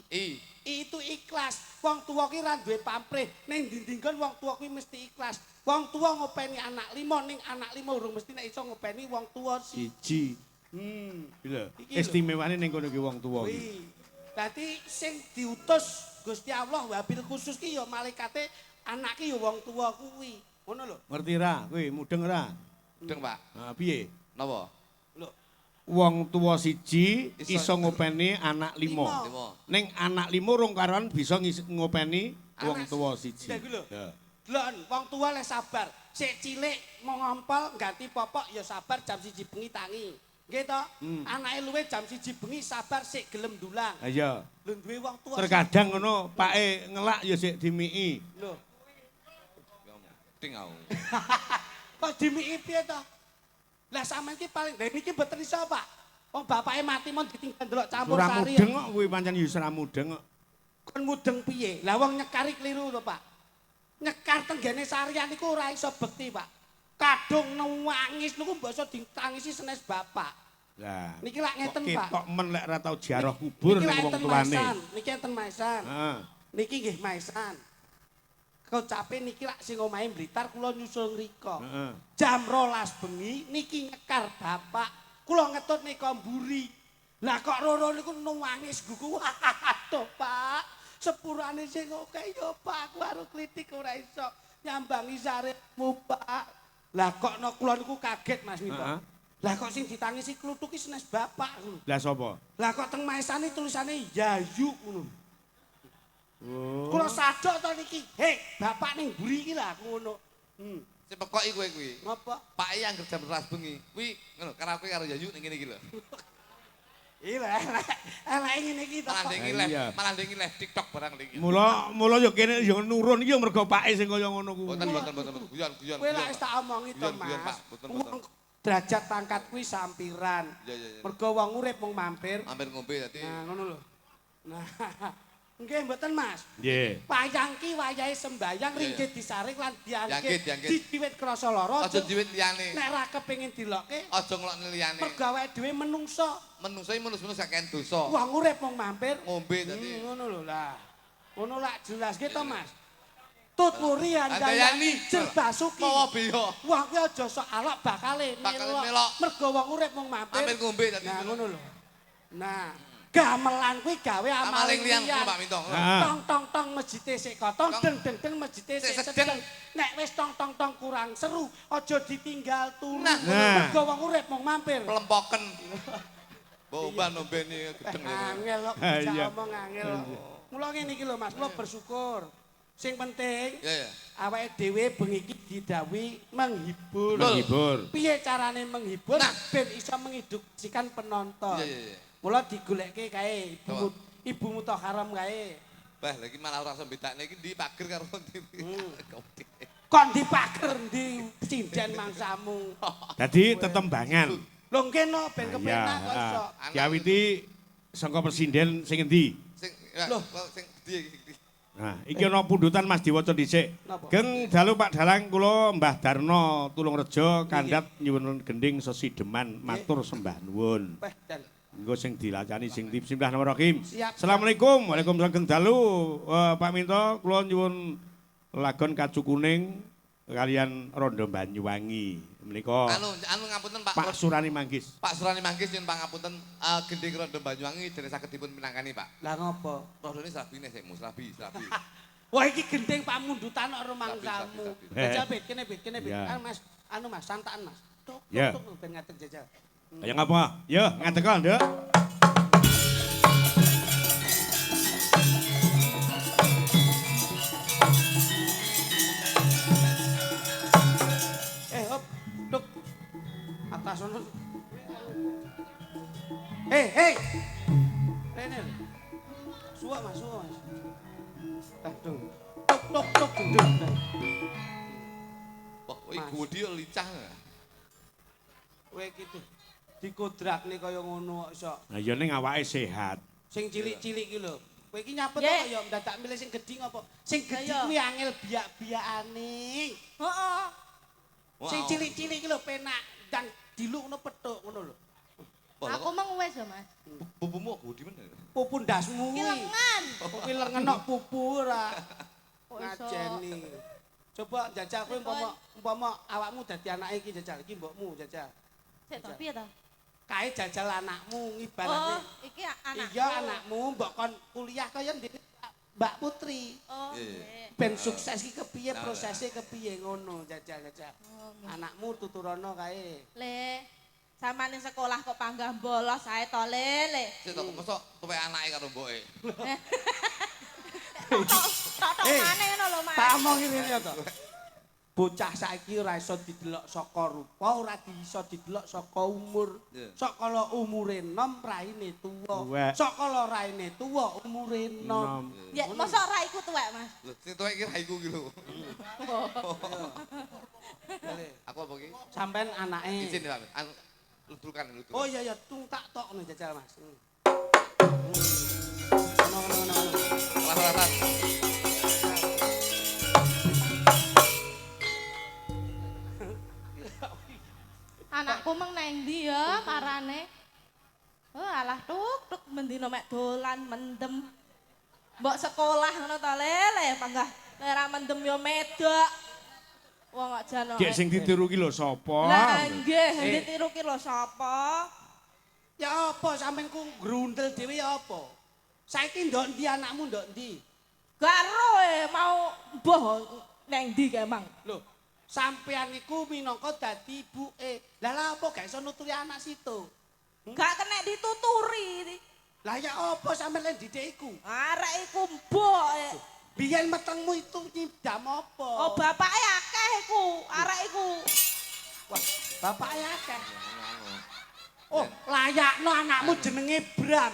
Itu ikhlas. Wong tuwa ki ra duwe pamrih. Ning ndi-ndinggon wong tuwa kuwi mesti ikhlas. Wong tuwa ngopeni anak lima ning anak lima urung mesti nek iso ngopeni wong tuwa Siji. Lho, Iki lho. istimewane ning kono ki wong tuwa ki. kuwi. Dadi sing diutus Gusti Allah wabil khusus ki ya malaikate anak ki ya wong tuwa kuwi. Ngono lho. Ngerti ra? Kowe mudeng ra? Mudeng, Pak. Nah, piye? Napa? Lho, Wong tuwa siji Iso- iso ngopeni anak lima. Lima. Ning anak lima rong karuan bisa ngopeni wong Anak tuwa siji. Lha iku lho. Ya. Delon wong tuwa le sabar. Sik cilik mau ngompol ganti popok ya sabar jam 1 bengi tangi. Nggih to? Anake luwe jam 1 bengi sabar sik gelem dulang. Ha iya. Lho duwe wong tuwa. Terkadang ngono pake ngelak ya sik dimiki. Lho, Ting aku. kok dimiki piye to? Lah sampean iki paling lha niki mboten iso, Pak. Wong bapake mati mon ditinggal ndelok campur Ora sari. mudeng kok kuwi pancen ya ora mudeng kok. Kon mudeng piye? Lah wong nyekari kliru lho, Pak. Nyekar tenggene sarian niku ora iso bekti, Pak. Kadung nangis niku mbasa ditangisi senes bapak. Lah. Niki lak ngeten, kok Pak. ketok men lek ora tau ziarah kubur Niki ning lak wong enten tuane. maisan. Niki enten maisan. Heeh. Niki nggih maisan. Kocape niki lak sing omahe Blitar kula nyusul ngrika. Heeh. Jam 12 bengi niki nyekar bapak. Kula ngetut nika mburi. Lah kok roro niku nangis gugu. Aduh, Pak. Sepurane sing oke ya Pak, aku karo klitik ora iso nyambangi sarepmu, Pak. Lah kok no kula niku kaget Mas Mito. Heeh. Lah kok sing ditangisi kluthuk iki senes bapak ngono. Lah sapa? Lah kok teng maesane tulisane Yayu ngono. Oh. Kula sadok to niki. Hei, bapak ning mburi iki lah ngono. Sing pekoki kowe kuwi. Ngapa? Pak I anggere jam 12 bengi. Kuwi ngono karaoke karo Yayu ning ngene iki lho. Iya, elek ngene iki to. Malah ndengi Iya. live, malah ndengi live TikTok barang ndengi. Mula yo kene yo nurun iki yo mergo pake sing kaya ngono kuwi. Boten. Guyon. Kowe lek wis tak omongi to, Guyon, Pak. Mas. Boten. Wong derajat pangkat kuwi sampiran. Iya. Mergo wong urip mung mampir. Hampir ngombe dadi. Nah, ngono lho. Nah, nggih mboten Mas. Nggih. Wayang ki wayahe sembayang Iya, ringgit disaring lan Diangkit. diangkit. Didiwit krasa lara. Aja diwit liyane. Nek ra kepengin dilokke, Aja ngelokne liyane. mergo awake dhewe menungso. Menungso iki menus gak kene dosa. Wong urip mung mampir. Ngombe dadi. Ngono lho lah. Ngono lak jelas gitu Mas. Tuturi andayani jerbasuki. Mawa beyo. Wong kuwi aja sok alok bakale melok. Mergo wong urip mung mampir. Hampir ngombe dadi. Nah ngono lho. Nah, gamelan kuwi gawe Amaling amaling liyan liyan. Pak Minto. Ah. Tong tong tong mejite sik kotong deng deng deng mejite sik Sik sedeng. sedeng. Nek wis tong tong tong kurang seru, aja ditinggal turu. Nah. Mergo wong urip mung mampir. Pelempoken. Boban ombeni gedeng. Angel kok Ah, bisa iya. omong angel. Mula ngene iki lho Mas, kula bersyukur. Sing penting Ya. awake dhewe bengi iki didhawuhi menghibur. Menghibur. Piye carane menghibur Nah. ben iso mengedukasikan penonton. Iya. Mula digoleke kae Apa? ibu mutaharam kae. Bah, lagi malah ora iso bedakne iki ndi pager karo ndi. Kon dipager ndi sinden mangsamu. Dadi tetembangan. Lho ngene ben Iya, kepenak kok iso. diawiti saka presiden sing endi? Sing Loh. sing ndi iki. Nah, iki ana pundutan Mas diwaca dhisik. Napa? Geng dalu Pak Dalang kula Mbah Darno Tulungrejo kandhat nyuwun gending sesideman matur sembah nuwun. Weh, dan Engko sing dilacani sing Bismillahirrahmanirrahim. Siap. Assalamualaikum. Waalaikumsalam Geng dalu. Pak Minto kula nyuwun lagon kacu kuning kalian Rondo Banyuwangi. Menika Anu ngapunten Pak. Pak Surani Manggis. Pak Surani Manggis nyuwun pangapunten gending Rondo Banyuwangi dene saged dipun pinangkani, Pak. lah ngopo? Rodone slabine sik, slabi. Wah iki gendeng pamundutan kok rumangsamu. Sabi. Jajal bet kene bet. Ya. Mas, anu Mas, santaan Mas. Tuk Ya. tuk ben ngadeg jajal. Kaya ngapa? Yo, ngadeg kok, Nduk. Hop, tuk. Atas ono. Hei. Rene. Suwa Mas. Dung. Tuk dung. Wah, iki Mas. gudi lincah. Kowe iki dikodrakne kaya ngono kok iso. Nah, ya ning awake sehat. Sing cilik-cilik iki lho. Kowe iki nyapet Ye. kok ya ndadak milih sing gedhi ngopo? Sing gedhi Ayo. kuwi angel biak-biakane. Heeh. Sing cilik-cilik iki lho penak dan diluk ngono pethuk ngono lho. Aku meng wis ya, Mas. Pupumu gudi men. Pupu ndasmu Ki kuwi. lengan. Kuwi lengen kok pupu ora Kok iso? ngajeni. Coba jajal kowe umpama awakmu dadi anake iki jajal iki mbokmu jajal. Sik to piye to? Kae jajal anakmu Oh, ngibarate. iki anakku. Iya anakmu mbok kon kuliah kaya ndek Mbak Putri. Oh, Iya. nggih. Ben sukses iki kepiye prosesnya kepiye ngono jajal. Oh, nggih. Anakmu tuturono kae. Le, samane sekolah kok panggah bolos ae to, Le. Sik to mosok tuwek anake karo mboke. Tok maneh ngono lho, Mas. Tak omong ngene to. Bocah saiki ora iso didelok saka rupa, ora iso didelok saka umur. Iya. Sakala umure enom raine tuwa. Tuwek. Sakala raine tuwa umure enom. Ya, mosok ra iku tuwek, Mas. Lho, sing tuwek iki raiku iki lho. Aku apa iki? Sampean anake. Izin ya, Pak. Anu ludrukan. Oh iya tung tak tok ngono jajal Mas. Ngono. Kelas-kelasan. Anakku meng nang ndi ya marane? Oh, alah tuk mendino mek dolan mendem. Mbok sekolah ngono to, Le, panggah ora mendem yo medok. Wong kok jan. Dek sing ditiru ki lho sapa? Lah nggih, ditiru ki lho sapa? Ya apa sampean ku grundel dhewe ya apa? Saiki ndok ndi anakmu ndok ndi? Garo mau mbuh nang ndi kae, Mang? Loh, sampean iku minangka dadi ibuke. Lah lha apa gak iso nuturi anak situ? Gak kena dituturi. Lah ya apa sampean lek didik iku? Arek iku mbok. Biyen metengmu itu nyidam apa? Oh, bapake akeh iku, arek iku. Wah, bapake akeh. Oh, layakno anakmu jenenge Bram.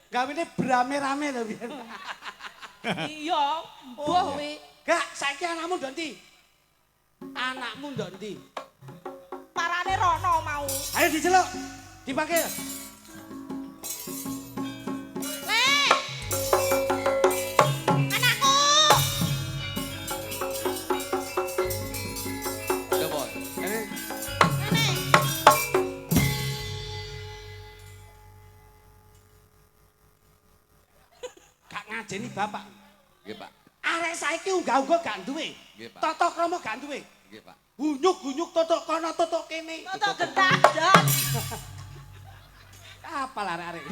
Gawene Brame rame lho biyen. Iya, mbah wi. Gak, saiki anakmu ndok ndi? Anakmu ndok ndi? Parane rono mau. Ayo diceluk. Dipanggil. Lek. Anakku. Coba. Ngene. Gak ngajeni bapak. Nggih, Pak. Arek saiki unggah-unggah gak duwe. Nggih, Pak. Tata krama gak duwe. Nggih, Pak. Gunyuk-gunyuk totok kono totok kene. Toto gendadan. Apa arek-arek?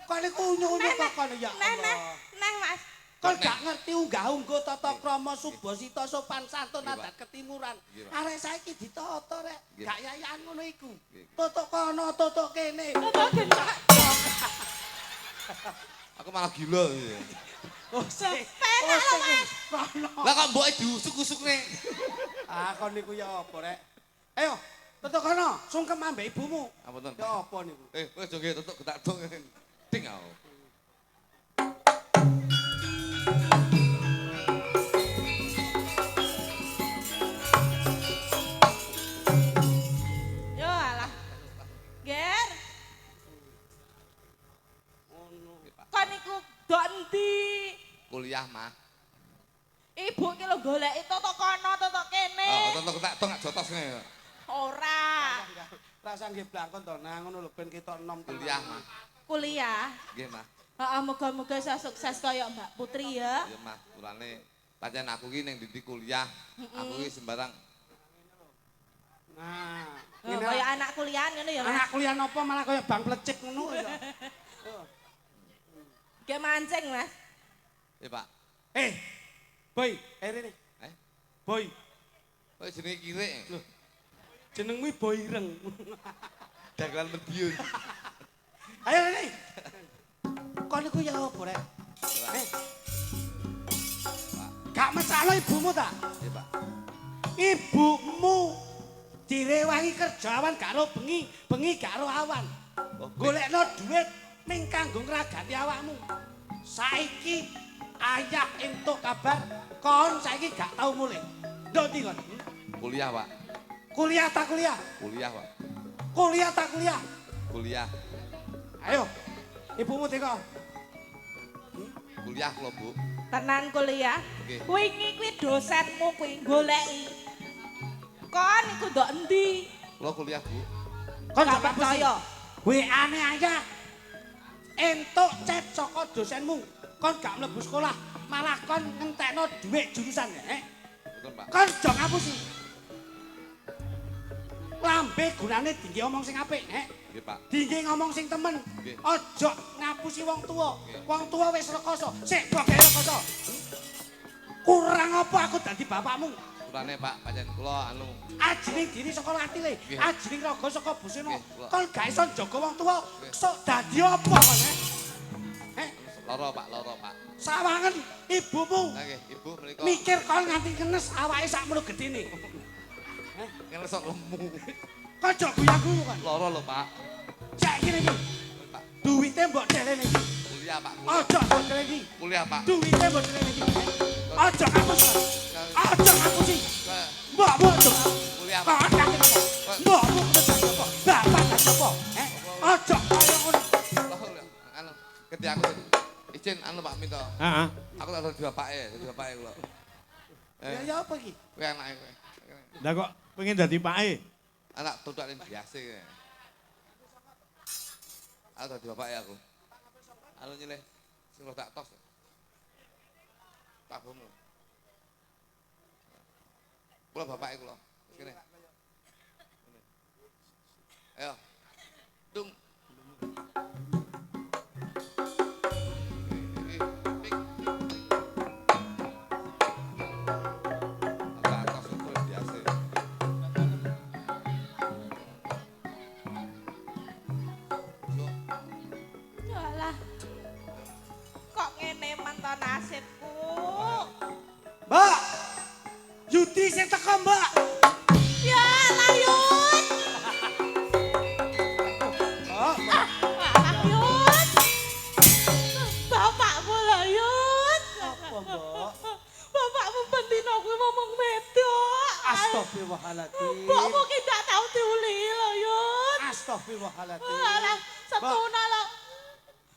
Kok niku unyuk-unyuk kok kono ya Allah. Neh, Mas. Kon gak ngerti unggah-ungguh tata krama subasita sopan santun Nggih, Pak. adat ketimuran. Nggih, Pak. Arek saiki ditata rek. Nggih. Gak yayan ngono iku. Nggih. Totok kono totok kene. Toto gendadan. Aku malah gila. Oh, sik. Penak lho, Mas. Kono. Lah kok mboke diusuk-usukne. Ah, kon niku ya apa rek? Ayo, totok kono, sungkem ambek ibumu. Apunten. Ya apa niku? Wis joge tutuk getak dong. Ding aku. Yo alah. Ger. Kon niku dok endi? Kuliah, Mah. Ibu ki lho goleki toto kono, toto kene. Oh, tutuk getak dong gak jotos ngene. Ora. Rasa nggih blangkon to nang ngono lho ben ketok enom Kuliah, Mah. Kuliah. Nggih, Mah. Heeh, muga-muga iso sukses kaya Mbak Putri ya. Iya, Mah. Mulane pancen aku ki ning ndi kuliah. Aku ki sembarang Nah, Oh, kaya anak kuliahan ngono ya, Mas. anak kuliah napa malah kaya bang plecik ngono ya. Ge mancing, Mas. Pak. Boy, rene. Boy, Kok jenenge kirik. lho. Jenengmu Boy Ireng. Dagelan Medion. Ayo rene. Kon niku ya apa rek? Gak mesakno ibumu ta? Nggih, Pak. Ibumu direwangi kerjaan karo bengi, bengi karo awan. Golekno duit ning kanggo ngragati awakmu. Saiki ayah entuk kabar kon saiki gak tau mulih. Ndok ndi kon? Kuliah, Pak. Kuliah tak kuliah? Kuliah, Pak. Kuliah tak kuliah? Kuliah. Ayo. Ibumu teko. Kuliah kula, Bu. Tenan kuliah. Nggih. Wingi kuwi dosenmu kuwi goleki. Kon iku ndok endi? Kula kuliah, Bu. Kon Gak gak percaya. WA-ne ayah. Entuk chat saka dosenmu. Kon gak mlebu sekolah, malah kon ngentekno dhuwit jurusan ya. Betul, Pak. Kon aja ngapusi. Lambe gunane dingge omong sing apik, Nggih, Pak. Dingge ngomong sing temen. Nggih. Aja ngapusi wong tuwa. Nggih. Wong tuwa wis rekoso. Sik bogek rekoso. Kurang apa aku dadi bapakmu? Mulane, Pak, pancen kula anu Ajining diri saka latile, Nggih. ajining raga saka busana. Nggih, kula. Kon gak iso jaga wong tuwa. Nggih. Sok dadi apa kon, lara, Pak, lara, Pak. Sawangen ibumu Nah, nggih, Ibu menika mikir kon nganti ngenes awake sakmono gedene. ngelesok lemu. Kon aja guyu-guyu kon. Lara lho, Pak. Saiki iki Pak, duwite mbok delene iki. kuliah, Pak. Kuliah, Aja mbok delene iki. kuliah, Pak. Duwite mbok delene iki. Aja ngapus. Aja ngapusi. Ke- Mbokmu aja. Kuliah, Kok Pak. ngerti apa? Mbokmu kerja apa? Bapak kerja apa? Aja kaya ngono. Lah, anu, gede aku izin anu Pak minta. Heeh. Aku tak dadi bapake kula. Ya apa iki? Kowe anake kowe. Lah kok pengen dadi pake? Anak tutuk ning biasa kowe. Aku dadi bapake aku. Anu nyilih sing tak tos. Pak Bomu. Kula bapake kula. Kene. Ayo. Dung. to nasibku. Mbak. Yudi sing teko, Mbak. Ya Layut. Oh, Mbak. Layut. Bapakmu Layut. Apa, Mbak? Bapakmu bendino kuwi ngomong medok. Astagfirullahaladzim. Mbokmu ki ndak tau diuli Layut. Astagfirullahaladzim. Alah, setuna lho.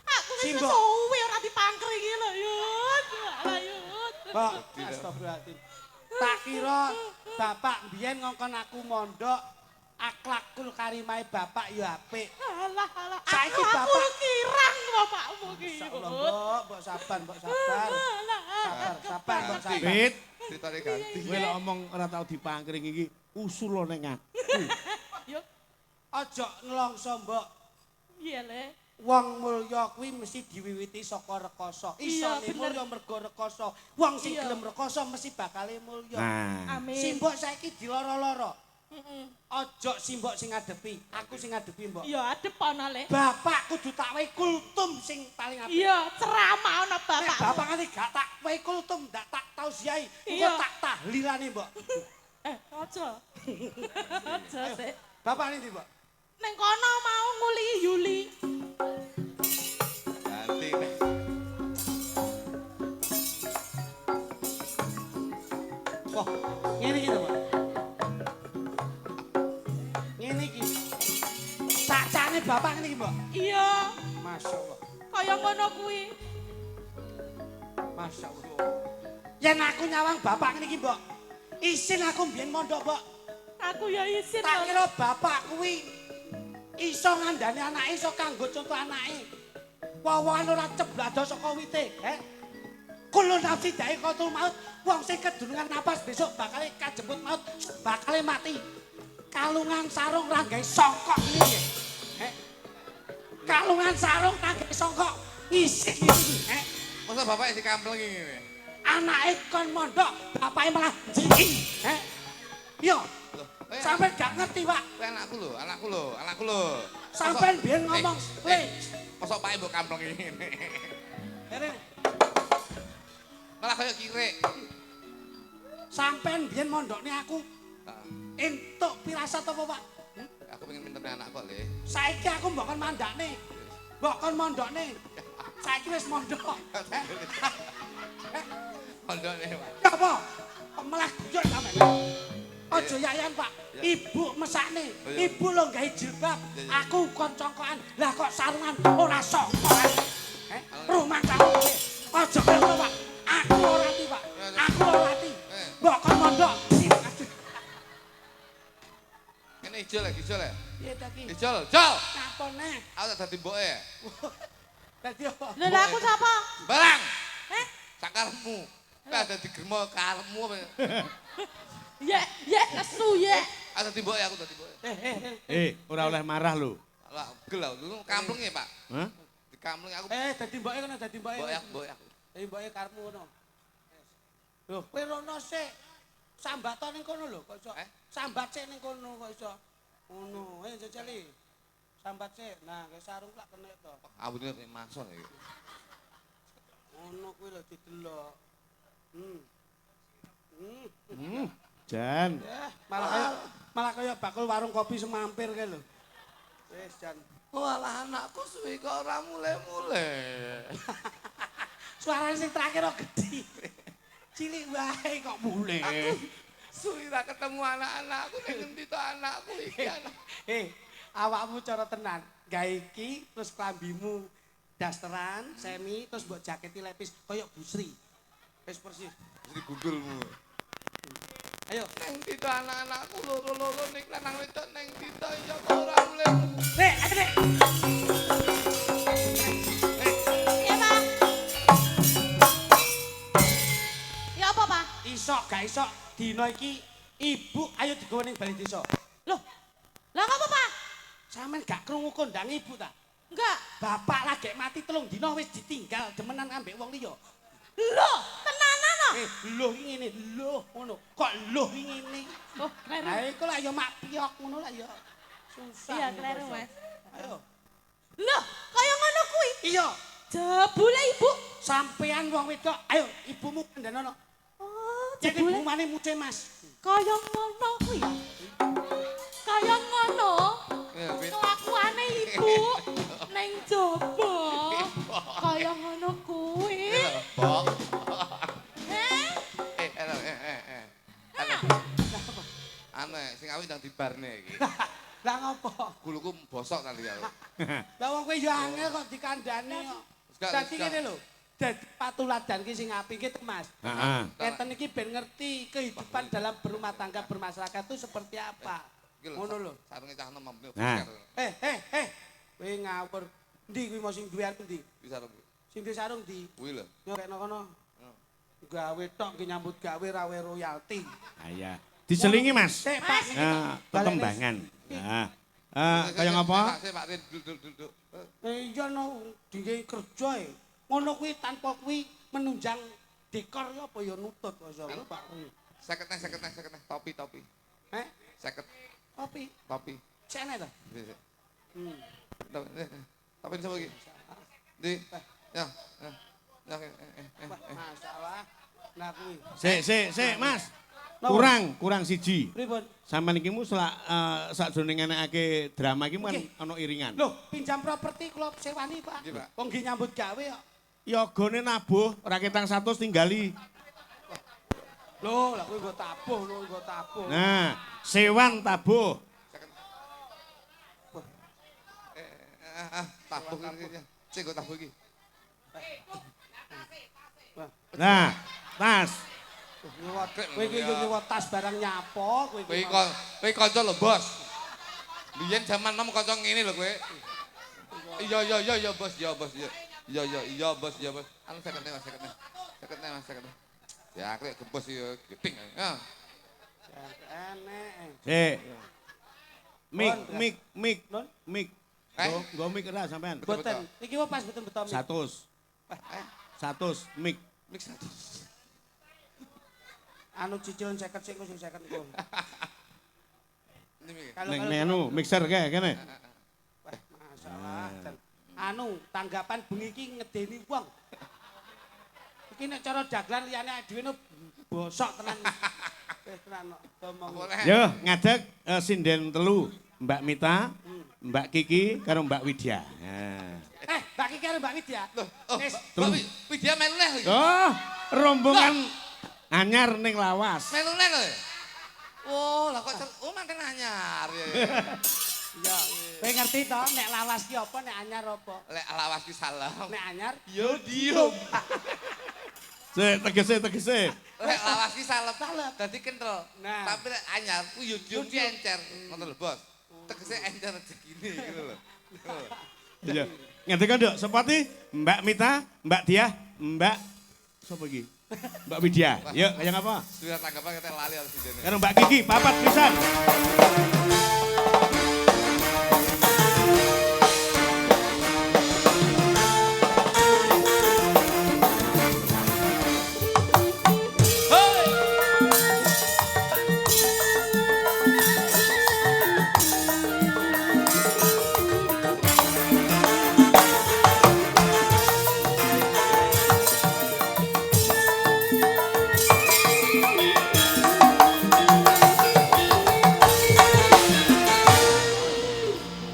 Aku wis Simbok. suwi ora dipangkringi Layut. Layut. Mbak, astagfirullahaladzim. Tak kira bapak mbiyen ngongkon aku mondok, akhlakul karimai bapak ya apik. Alah. Saiki Aku bapak kirang bapakmu ki. insyaallah, Mbok sabar, Mbok sabar. Sabar, Mbok sabar. Bit, Ceritane ganti. kowe lek omong ora tau dipangkring iki usul lo ning aku. Yo, Aja nelongso, Mbok. iya le. Wong mulya kuwi mesti diwiwiti saka rekoso. Iya, Isone bener. mulya mergo rekoso. Wong sing Iya. gelem rekoso mesti bakale mulya. Nah, Amin. Simbok saiki diloro-loro. Heeh. Aja simbok sing ngadepi, aku sing ngadepi, Mbok. Iya, adep ana le. Bapak kudu tak wehi kultum sing paling apik. Iya, ceramah ana Nek bapak. bapak nganti gak tak wehi kultum, ndak tak tausiahi, engko Iya. tak tahlilane, Mbok. Aja. Aja sik. Bapak ndi, Mbok? Ning kono mau nguli Yuli. Ganti nih. Wah, ngene iki to, Mbok. Ngene iki. Sacane bapak ngene iki, Mbok. Iya, Masyaallah. kaya ngono kuwi. Masyaallah. Yen aku nyawang bapak ngene iki, Mbok. Isin aku mbiyen mondok, Mbok. Aku ya isin. Tak kira bapak kuwi iso ngandani anake, iso kanggo contoh anake. Wawahan ora ceblado saka wite, Kulo nafsi dae qatul maut, wong sing kedunungan napas besok bakal kajemput maut, bakal mati. Kalungan sarung ra gawe songkok iki, Kalungan sarung ra gawe songkok. Isih iki, Masa bapak isi kamplengi ngene. Anake kon mondok, bapake malah jiki, Yo, Loh, sampe gak ngerti, Pak. kowe anakku lho. Sampeyan biyen ngomong, "Le, Kosok pae mbok kamplengi ngene. Kene, Malah kaya kirek. sampeyan biyen mondokne aku entuk pirasat apa, Pak? Aku pengen minta anak kok, Le. Saiki aku mbok kon mandakne. Mbok kon mondokne. Saiki wis mondok. Pondokne, Pak. Ya apa? Kok malah guyon sampeyan. Aja yayan, Pak. Ibu mesakne. Ibu lho gawe jilbab. Aku kon congkokan. Lah kok sarungan ora songkokan. Rumah kamu. Aja ngono, Pak. Aku ora ati, Pak. Aku ora ati. Mbok kon mondok. Kene ijol ya, ijol ya. Piye ta ki? Ijol, Jol. Ngapone? Aku tak dadi mboke ya. Dadi apa? Lha lha aku sapa? Barang. Sakarmu. Kowe ada di germo karepmu apa? Ya, nesu ya. Aku dadi mboke, aku dadi mboke. ora oleh marah lho. Lah, gel aku dulu kampleng ya, Pak. Hah? Di kampleng aku. Dadi mboke kono, dadi mboke. Mboke aku. Mboke karepmu ngono. Loh, kowe rono sik. Sambato ning kono lho, kok iso. Sambat sik ning kono kok iso. Ngono, jajali. Sambat sik. Nah, kayak sarung lak kena to. Abune nek mason iki. Ngono kuwi lho didelok. Jan. Malah kaya bakul warung kopi semampir kae lho. Wis, Jan. Walah anakku suwi kok ora mule-mule. Suarane sing terakhir kok gedhi. Cilik wae kok mule. Suwi ra ketemu anak-anakku ning endi to anakku iki anak. Awakmu cara tenan. Gawe iki terus klambimu dasteran, semi, terus mbok jaketi lepis kaya busri. Wis persis. Mesti gundulmu. Ayo. Neng ndi to anak-anakku loro-loro ning lanang wedok neng ndi to ya kok ora mule-mule. Nek, Nek. Ya, Pak. Ya apa, Pak? Iso gak iso dina iki ibu ayo digawa ning bali desa. Loh. Lah apa, Pak? Sampeyan gak krungu kondang ibu ta? Enggak. Bapak lagi mati 3 dina wis ditinggal demenan ambek wong liya. Loh, tenanan no? Loh ngene, loh ngono. Kok loh ngene? Oh, kleru. Ha iku lah ya mak piok ngono lah ya. Susah. Iya, kleru, Mas. Ayo. Loh, kaya ngono kuwi. Iya. Jebule ibu sampean wong wedok, ayo ibumu kandhanono. Oh, Jadi jebule bumane muce Mas. kaya ngono kuwi ya. Kaya ngono. Ya, Pit. Kelakuane ibu ning jaba. Kaya ngono kuwi. Bok. Heh. Aneh, sing awit ndang dibarne iki. Lah ngopo? Guluku bosok tadi ya. Lah wong kowe yo angel kok dikandani kok. Dadi ngene lho. Dadi patuladan ki sing apik ki Mas. Heeh. Keten iki ben ngerti kehidupan dalam berumah tangga bermasyarakat itu seperti apa. Ngono lho. Sarunge cah enom. Nah. Kowe ngawur. Ndi kuwi mau sing duwe aku ndi? Bisa rung. Sing duwe sarung ndi? Kuwi lho. Nyokekno kono. Gawe tok ki nyambut gawe rawe royalti. Ah, iya. Diselingi, Mas. Sik Pak. Nah, perkembangan. Nah. Kaya ngapa? Pak Rin duduk. Iya no, dingge kerja e. Ngono kuwi tanpa kuwi menunjang dekor ya apa ya nutut kok Pak. 50 topi. Heh, 50 topi. Cene to? Topi sapa iki? Di. Ya. Masalah. Nah kuwi. Sik, Mas. Napa? Kurang siji. Pripun? Sampeyan iki mu sakjroning ngenekake drama iki kan Nggih. ana iringan. Loh, pinjam properti kula sewani, Pak. Nggih, Pak. Wong nggih nyambut gawe kok. Ya gone nabuh, ora ketang 100 tinggali. Loh, lah kuwi nggo tabuh. Nah, sewan tabuh. Tabuh iki. Sing go tabuh iki. Nah, tas. Kowe iki yo nyewa tas barang nyapo kowe iki. Kowe kanca lho, Bos. Biyen jaman nom kanca ngene lho kowe. Iya, Bos, iya, Bos. Iya, Bos. Anu 50 Mas. Ya, krek gebos ya gething. Ya. Enek. Sik. Mik. Go mik ora sampean. Boten. Iki wae pas boten beto. 100. 100 mik. Mix 100. Anu cicilan 50 sing 50 ku. Ini mikir. Ning anu mixer kae kene. Masalah. Anu tanggapan bengi iki ngedeni wong. Iki nek cara dagelan liyane dhewe bosok tenan. Wis tenan ngomong. Yo, ngadeg sinden telu. Mbak Mita, Mbak Kiki karo Mbak Widya. Nah. Mbak Kiki karo Mbak Widya. Loh, Wis Mbak Widya melu neh iki. Oh, rombongan anyar ning lawas. Melu neh lho. Oh, lah kok manten anyar ya. iya. Kowe ngerti to nek lawas ki apa nek anyar apa? Lek lawas ki salam. Nek anyar Yo diem. Sik tegese. Lek lawas ki salep. Dadi kental. Nah. Tapi lek anyar ku yo diem ki encer. Ngoten lho, Bos. Tegese encer rezekine gitu lho. Iya. Ngerti kan, Dok? Sepati Mbak Mita, Mbak Diah, Mbak sapa iki? Mbak Widya. Yuk, kaya ngapa? Sudah tanggapan kita lali harus dene. Karo Mbak Kiki, papat pisan.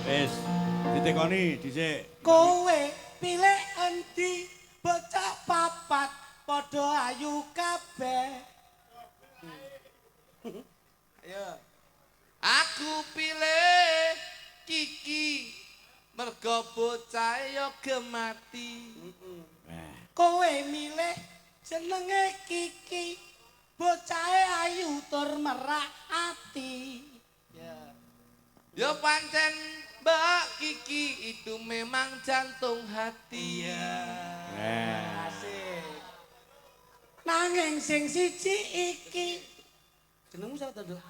Wis, ditekoni dhisik. kowe pilih endi bocah papat padha ayu kabeh. Ayo. Aku pilih Kiki mergo bocah yo gemati. Kowe milih jenenge Kiki bocahe ayu tur merak ati. Ya. Yo pancen Mbak Kiki itu memang jantung hati. Asik. Nanging sing siji iki jenengmu sapa to, Nduk?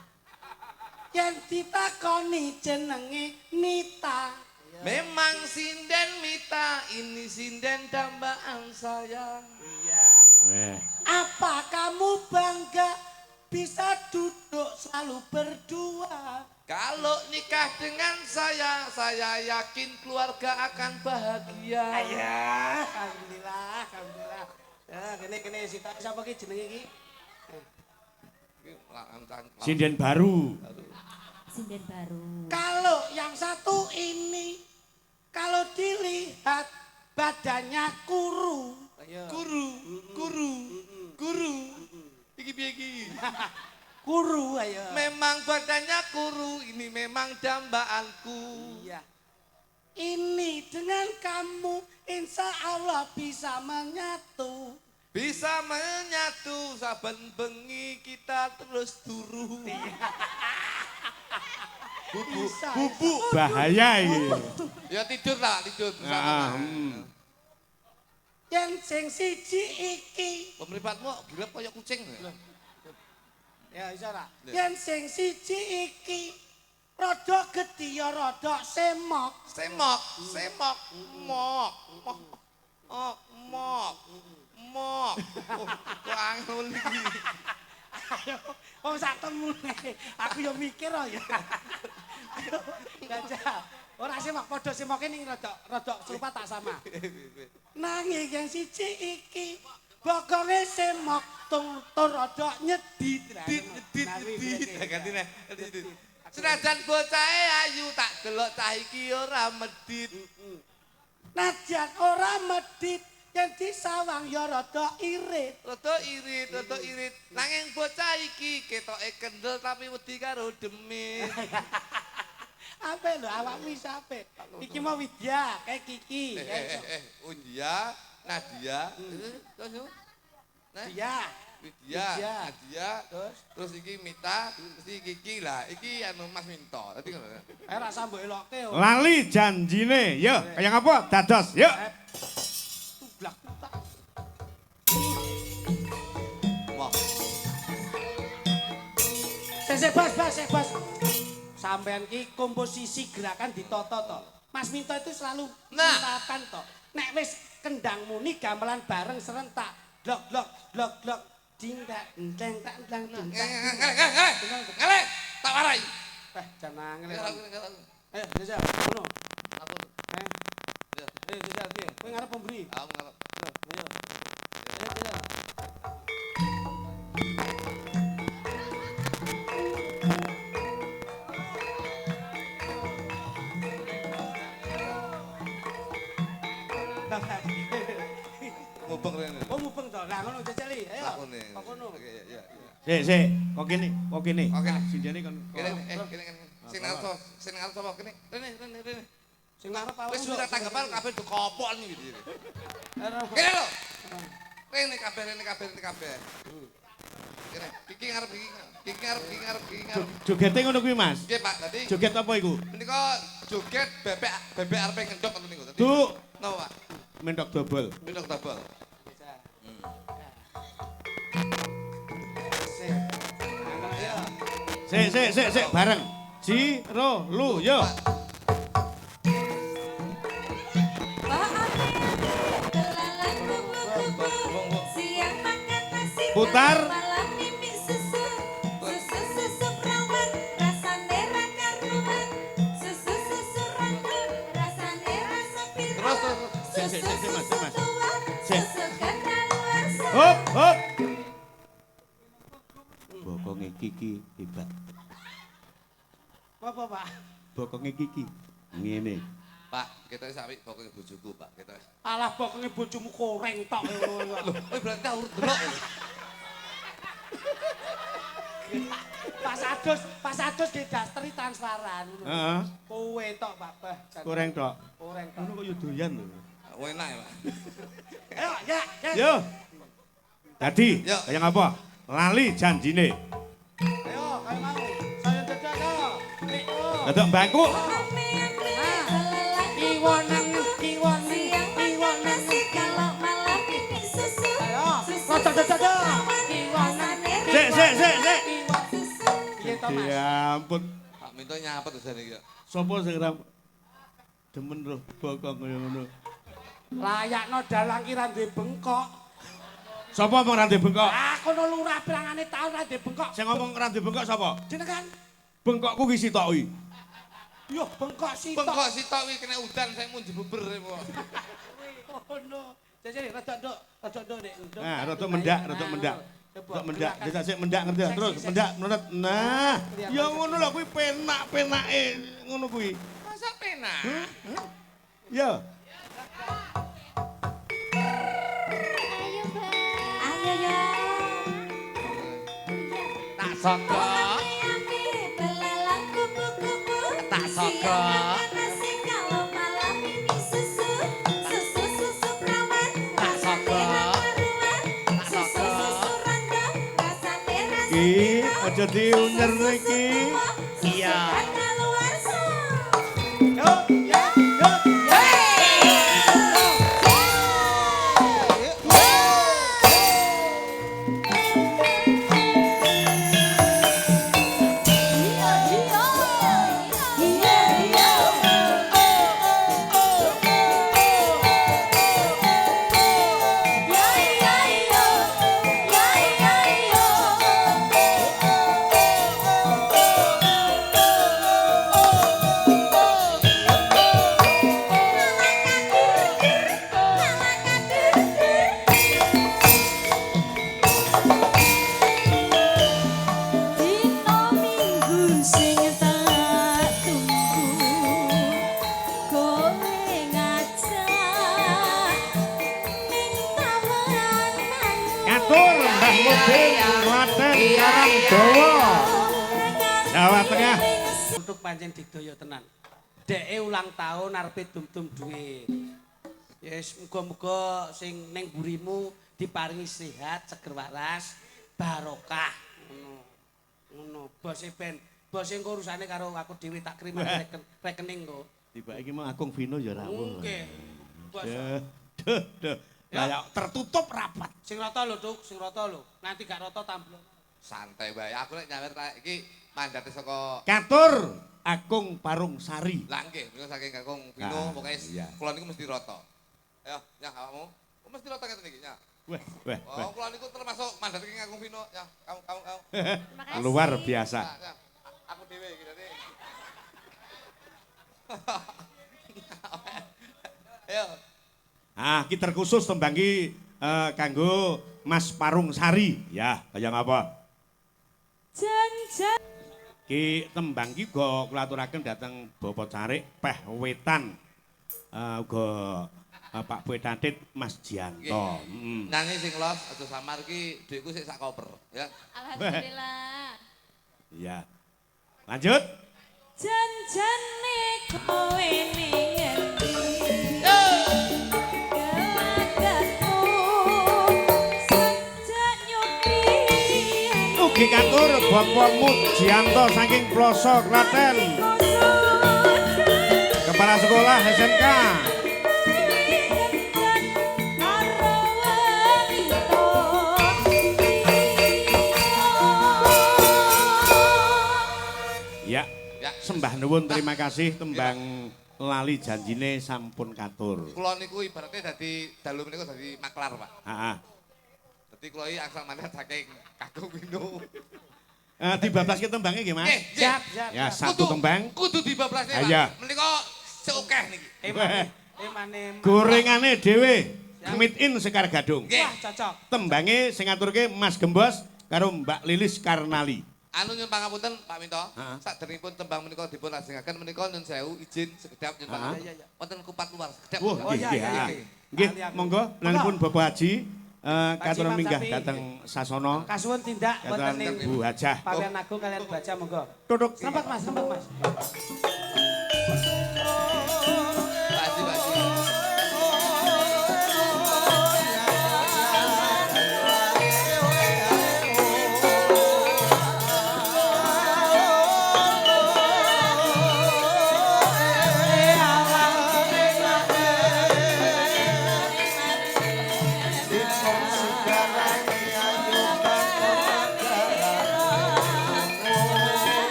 Yen ditakoni jenenge Mita. Memang sinden Mita, ini sinden dambaan sayang. Iya. Weh. Apa kamu bangga bisa duduk selalu berdua? Kalau nikah dengan saya yakin keluarga akan bahagia. Ayah, alhamdulillah, alhamdulillah. Ya, kene siapa ki jenenge iki? Sinden baru. Sinden baru. Kalau yang satu ini, kalau dilihat badannya kuru. Guru. Iki piye iki? Kuru ayo. Memang badannya kuru, ini memang dambaanku. Iya. Ini dengan kamu insya Allah bisa menyatu. Bisa menyatu, saben bengi kita terus turu. Bisa. Bubuk bahaya iki. Ya tidur lah, tidur. Yang sing siji iki. Pemripatmu gila kaya kucing. Ya iso ra. Yang sing siji iki rada gedhi ya rada semok. Semok. Mok. Kok angel iki. Ayo, wong sak temune. Aku yo mikir ya. Ayo, gajah. Ora semok padha semoke ning rada serupa tak sama. Nanging yang siji iki bokonge semok tur rada nyedit. Gantine. Senajan bocahe ayu tak delok cah iki ora medit. Najan ora medit yen disawang ya rada irit. Rada irit. Nanging bocah iki ketoke kendel tapi wedi karo demit. Ape lho awakmu iso ape? Iki mau Widya, kayak Kiki. Undia, Nadia, Widya. Nadia, terus iki Mita, terus iki Kiki lah, iki anu Mas Minto. Dadi ngono. Ayo ra sambo eloke yo. Lali janjine. Yo, kaya ngapa? Dados. Yuk. Tublak tak. Wah, Bas. Sampean ki komposisi gerakan ditata to. Mas Minto itu selalu menerapkan to. Nek wis kendang muni gamelan bareng serentak. Glok. Ding tak enteng tak enteng ding tak. ngelek, tak warai. Jangan ngene. Ayo, Desa, ngono. Aku, Desa, piye? Kowe ngarep pemberi. aku ngelek. Ayo. Desa. Ngubeng rene. Oh mupeng to. Lah ngono jajali. Ayo. Aku nih. Kok ngono. Iya. Sik. Kok kene. Oke. Sindene kon. Kene. Sing ngarep sapa kene? Rene. Sing ngarep awakmu. Wis ora tanggapan kabeh do kopok nih gitu. Ayo. Kene lho. Rene kabeh. Kene. Kiki ngarep. Jogete ngono kuwi, Mas. Nggih, Pak. Dadi Joget apa iku? menika joget bebek arep ngendok ngoten niku. Dadi Duk, napa, Pak? mentok dobel. Ngendok double. Sik, bareng. Jiro, lu, yo. Putar. Sik, Mas. Sik. Hop. Bokonge Kiki hebat. Apa, Pak? Bokonge Kiki ngene. Pak, kita wis apik pokoke bojoku, Pak. Kita wis. Alah bokonge bojomu koreng tok. Oh, berarti tak urut delok. Pas adus di dasteri transparan. Heeh. Kowe tok, Pak. Koreng tok. Koreng tok. Ngono kok yo doyan lho. Oh, enak ya, Pak. Ayo, ya. Yo. Dadi, Yo. kaya ngapa? Lali janjine. Ayo, kayak mau. Saya dadak yo. Dadak bangku. Kiwonen. Ayo, rada dadak. Kiwonen. Sik. Piye to, Mas? Ya ampun. Pak Minto nyapet jane iki. Sopo sing ora demen roh bokong kaya ngono. Layakno dalang ki ra duwe bengkok. Sapa omong ra ndek bengkok? Ah, kono lurah bilangane taun ra duwe bengkok. Sing ngomong ra ndek bengkok sapa? Jenengan Bengkokku ki sitok iki. Yo bengkok sitok. Bengkok sitok kuwi kena udan saya mun jebeber kok. Ono. Jadi rada nduk nek nduk. Nah, rada mendak. Rada mendak. Desa sik mendak ngerti ya? Terus mendak menurut. Nah, ya ngono lho kuwi penak-penake ngono kuwi. Masa penak? Ya. Ayo ya. Tak soko. Belalang kupu-kupu. Tak soko. Nasi kalau malam ini susu perawan. Tak soko. Tak soko. Susu randang. Rasanya rasa Ki aja diunyer iki. Iya. kadaluarsa. Yo, ya, yo. Dino minggu sing tak tunggu kowe ngajak ning taman Ngatur Mbah Mudin Klaten Karangdawa. Jawa Tengah. Untuk pancen digdaya tenan. Deke ulang tahun arepe dum-dum duit. Yes, muga-muga sing ning burimu diparingi sehat, seger waras, barokah. Ngono. Bose engko urusane karo aku dhewe tak kirim rekening kok. Tiba iki mau Agung Vino ya rawuh. Oke. Bos. Duh. Kayak tertutup rapat. Sing rata lho, Cuk, sing rata lho. Nanti gak rata tamblon. Santai bae. Aku nek nyawer iki mandate saka Katur Agung Parung Sari. lah nggih, menika saking Kakung Vino Ah, pokoke iya. kula niku mesti rata. Ayo, nyah awakmu. Kok mesti rata ngeten iki, nyah. Weh. Oh, kula niku termasuk mandate king Kakung Vino. Ya, kamu. Luar biasa. Nah, aku dhewe iki dadi. Ayo. Ah, ki terkhusus tembangki kanggo Mas Parung Sari. Ya, kaya ngapa? Janjan Ki tembang ki uga kula aturaken dhateng Bapak Carik Peh Wetan. Uga Pak Pedatit Mas Jianto. Nyanyi sing los aja samar ki dhuwitku sik sak koper, ya. alhamdulillah. Ya. Lanjut. Janjane kowe ning endi? Gelagatmu sejak nyupi. Ugi katur Bapak Mujianto saking Ploso Klaten. Kepala Sekolah SMK. Ya, Ya. sembah nuwun terima kasih tembang lali janjine sampun katur. Kula niku ibaratnya dadi dalu menika dadi maklar, Pak. Heeh. Dadi kula iki asal mandat saking Kakung Vino. Dibablaske tembangnya nggih, Mas? Nggih, Siap. Ya, satu tembang. Kudu dibablasne, Pak. Ayo. Menika seokeh niki. Mane. Gorengane dhewe. Commit in Sekar Gadung. Nggih. Wah, cocok. Tembange sing ngaturke Mas Gembos karo Mbak Lilis Karnali. Anu nyun pangapunten Pak Minto. Heeh. Sakderengipun tembang menika dipun lajengaken menika nyun sewu izin sekedap nyun pangapunten. Iya, iya. Wonten kupat luar sekedap. Wah, Oh, iya, nggih. iya, ah. iya. Nggih, Ahli aku. monggo lanipun Bapak Haji katur Imam minggah Sapi. dhateng Sasana. Kasuwun tindak wonten Katuran ning Bu Hajah. Pawian Agung kalian baca monggo. Tutuk. Sempet Mas. Pak Haji.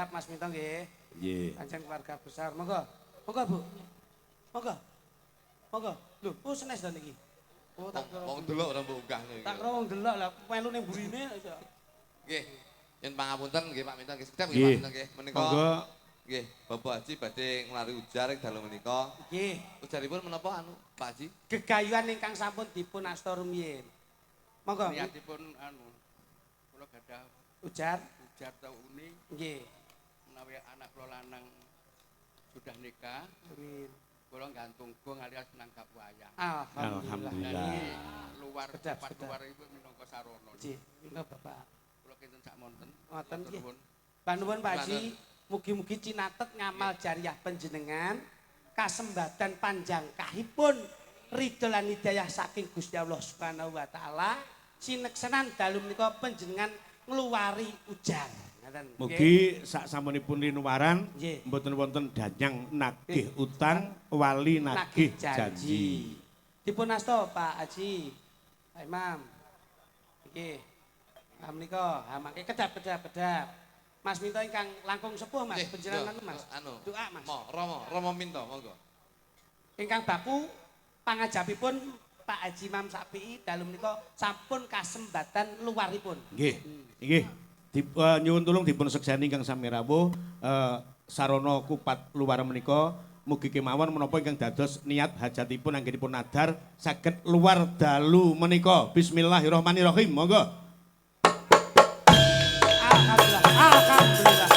Siap Mas Minto nggih. Nggih. Pancen keluarga besar. Monggo. Monggo, Bu. Monggo. Monggo. Lho, oh senes to niki. Oh, tak kira. Wong delok ora mbok unggah iki. Tak kira wong delok lah melu ning burine. Nggih. Yen pangapunten nggih Pak Minto nggih sekedap Nggih. nggih Pak Minto nggih. Menika Monggo. nggih Bapak Haji badhe nglari ujar ing dalu menika. Nggih. Ujaripun menapa anu Pak Haji? Gegayuhan ingkang sampun dipun asta rumiyin. Monggo. Niatipun anu kula gadah Ujar. ujar tauni Nggih. menawi anak kula lanang sudah nikah, Amin. kula gantung gong alias nanggap wayang. Alhamdulillah. Alhamdulillah. Jadi luar Sedap, tempat sedap. luar itu minangka sarana. Nggih, monggo Bapak. Kula kinten sak monten. Ngoten Matur nggih. nuwun. Panuwun Pak Haji, mugi-mugi cinatet ngamal jariah panjenengan kasembatan panjang kahipun ridho lan hidayah saking Gusti Allah Subhanahu wa taala sineksenan dalu menika panjenengan ngluwari ujar. Ngoten. nggih. Mugi sak sampunipun linuwaran Nggih. mboten wonten danyang nagih utang wali nagih janji. Dipun asta Pak Haji. Pak Imam. Nggih. Nah menika, ha mangke kedap. Mas Minto ingkang langkung sepuh Mas, Nggih, panjenengan yo, Mas. Anu. Doa Mas. Rama Minto monggo. Ingkang baku pangajapipun Pak Haji Imam Sapi'i dalu menika sampun kasembatan luaripun. Nggih. Nggih. Nyuwun tulung dipun sekseni ingkang sami rawuh sarana kupat luar menika mugi kemawon menapa ingkang dados niat hajatipun anggenipun nadar saged luar dalu menika. Bismillahirrahmanirrahim. Monggo. Alhamdulillah. Alhamdulillah.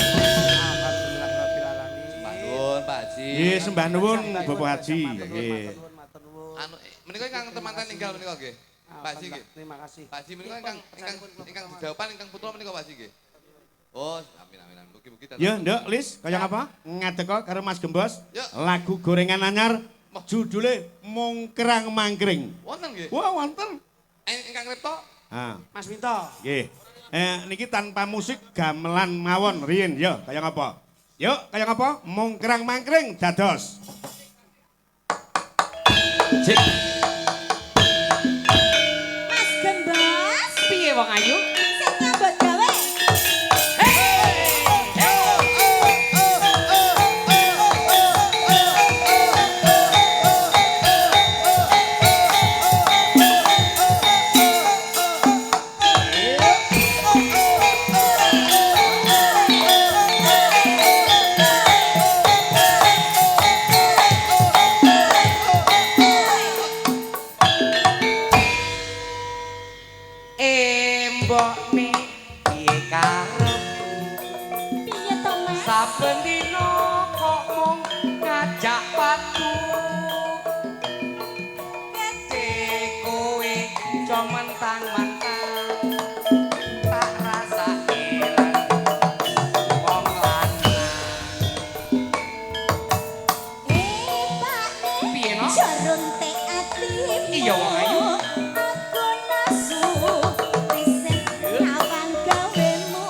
Alhamdulillah rabbil alamin. Mbah nuwun Pak Haji. Nggih, sembah nuwun Bapak Haji. Matur nuwun, Nggih. matur nuwun. Anu menika ingkang temanten ninggal menika nggih. Pak Haji nggih. Terima kasih. Pak Haji menika ingkang didawapan ingkang putra menika Pak Haji nggih. Oh, amin. Mugi-mugi tetep. Ya, Nduk, Lis, kaya ngapa? Ngateko karo Mas Gembos. Yuk. Lagu gorengan anyar judule Mungkrang Mangkring. Wonten nggih. Wah, wonten. Ingkang repto Ah, Mas Minto. nggih. Niki tanpa musik gamelan mawon riyin ya, kaya ngapa? Yuk, kaya ngapa? Mungkrang Mangkring dados. Mas Gembos, Piye wong ayu? sing nyambut gawe. Mbok mi piye karep Piye to, Mas? saben dina kok mung ngajak watu Gede kowe jo mentang-mentang tak rasa ilang wong lanang Pak Piye, no? Jarunte ati. Iya, wong ayu. Aku nasu risen nyawang gawemu.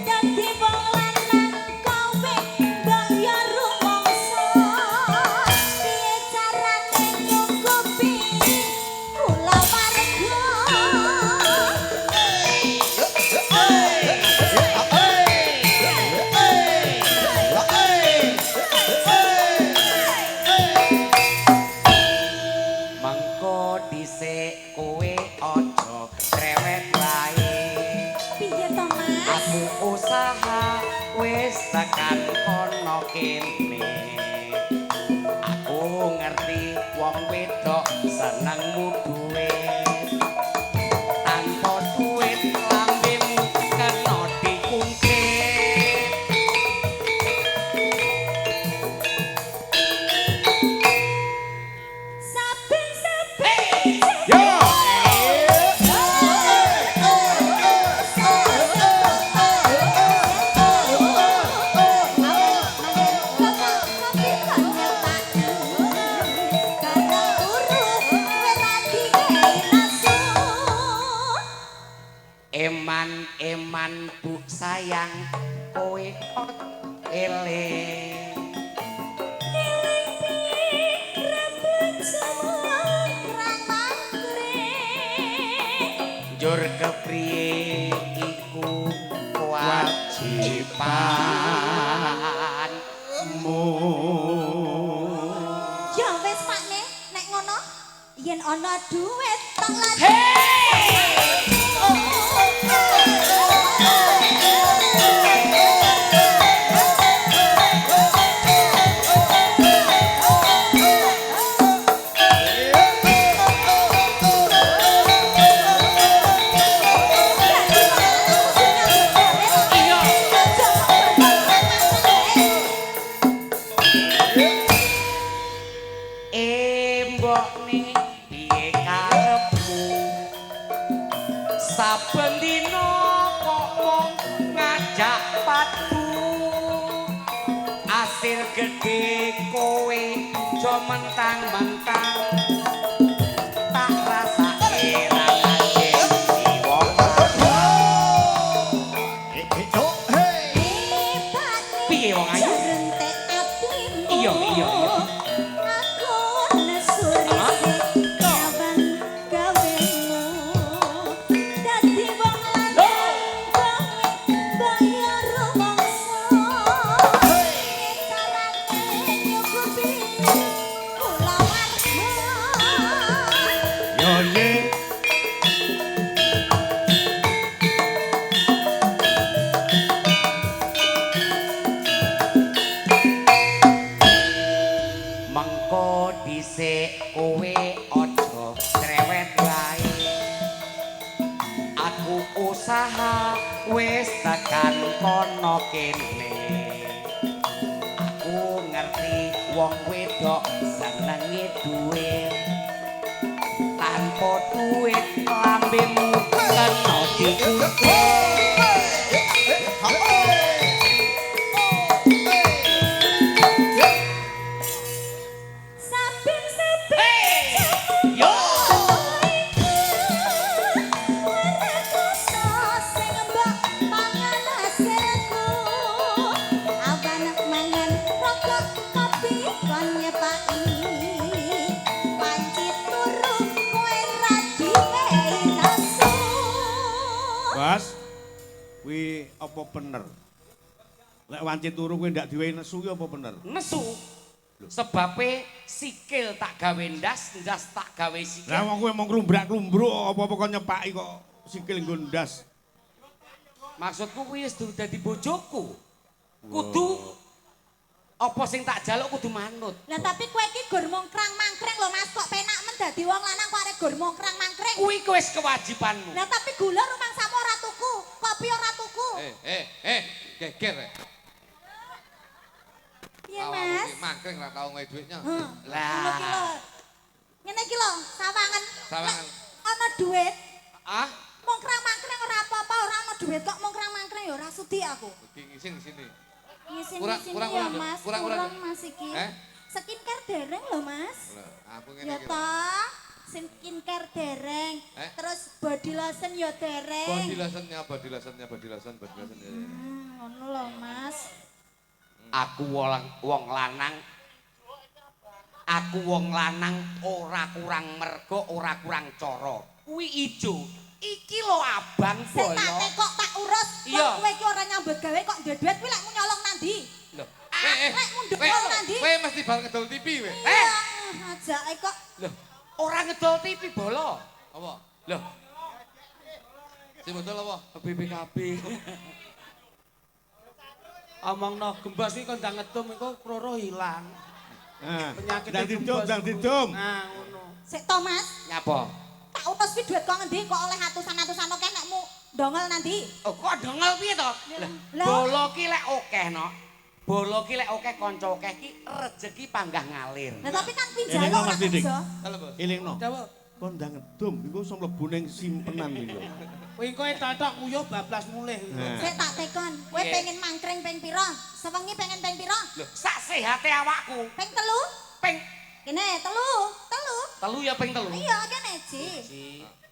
Dadi wong lanang kowe mbok ya rumangsa. Piye carane nyukupi kula warga? mengko dhisik kowe aja rewet wae Piye to, Mas? aku usaha wis tekan kono kene aku ngerti wong wedok senengmu duit tanpa duit lambemu kena dikungkit Saben-saben Yo. Eman bu sayang kowe ot eling njur kepriye uripanmu. Ya wis Pakne, nek ngono yen ana duit tak lagi. Mbokne piye karepmu saben dina kok mung ngajak padu asil gedhe kowe aja mentang-mentang tak rasake ra ngajen wong piye wong ayu iya iya iya dhisik kowe aja cerewet wae aku usaha wis tekan kono kene aku ngerti wong wedok senenge duit tanpa duit lambemu kena diukur kuwi apa bener? Lek wanci turu kuwi ndak diwehi nesu ki apa bener? Nesu. Sebabe sikil tak gawe ndas, ndas tak gawe sikil. Lah wong kowe mung klumbrak-klumbruk apa-apa kok nyepaki kok sikil nggo ndas. Maksudku kuwi wis dadi bojoku. Kudu apa sing tak jaluk kudu manut. Lah tapi kowe iki gur mongkrang-mangkreng lho Mas, kok penak men dadi wong lanang kok arek gur mongkrang-mangkreng. Kuwi wis kewajibanmu. Lah tapi gula rumang sama ora tuku, kopi ora tuku. Geger. Iya Mas. Mangkreng ra tau nggawe duitnya. Lah. Ngene iki lho, sawangan. Sawangan. Ana duit. Ah? Mongkrang-mangkreng ora apa-apa, ora ana duit kok mongkrang-mangkreng ya ora sudi aku. Ngisi sini. Kurang ya Mas, kurang Mas iki. Skincare dereng lho Mas. Aku ngene ya iki. toh, skincare dereng. Terus body lotion ya dereng. Body lotion. Ngono lho Mas. Aku wong lanang. Aku wong lanang ora kurang mergo, ora kurang cara. Kuwi ijo. Iki lho abang boyo. Sing tak tekok tak urus. Kok kowe iki ora nyambut gawe kok ndek duit kuwi lek mu nyolong nandi? Lho. Lek mundhek nandi? Kowe mesti bal ngedol TV kowe. Ajake kok. Lho, ora ngedol TV bolo. Apa? Lho, sing betul apa? BPKB. Omongno gembos iki kok ndang ngedum engko kroro ilang. Penyakit ndang didum. Nah, ngono. Sik to Mas. Nyapa? Tak urus ki duit kok ngendi kok oleh atusan-atusan oke nekmu dongel nanti. Oh, kok dongel piye to? Bolo ki lek akeh no. Bolo ki lek akeh kanca akeh ki rejeki panggah ngalir. Lah tapi kan kuwi njaluk ora bisa. Elingno. Kok ndang ngedum iku iso mlebu ning simpenan iki lho. Kowe kowe tatok nguyuh bablas mulih. Sik tak tekon, kowe pengen mangkring ping pira? Sewengi pengen ping pira? Lho, sak sehate awakku. Ping telu? Ping Kene telu. telu ya ping telu. Iya, kene ji.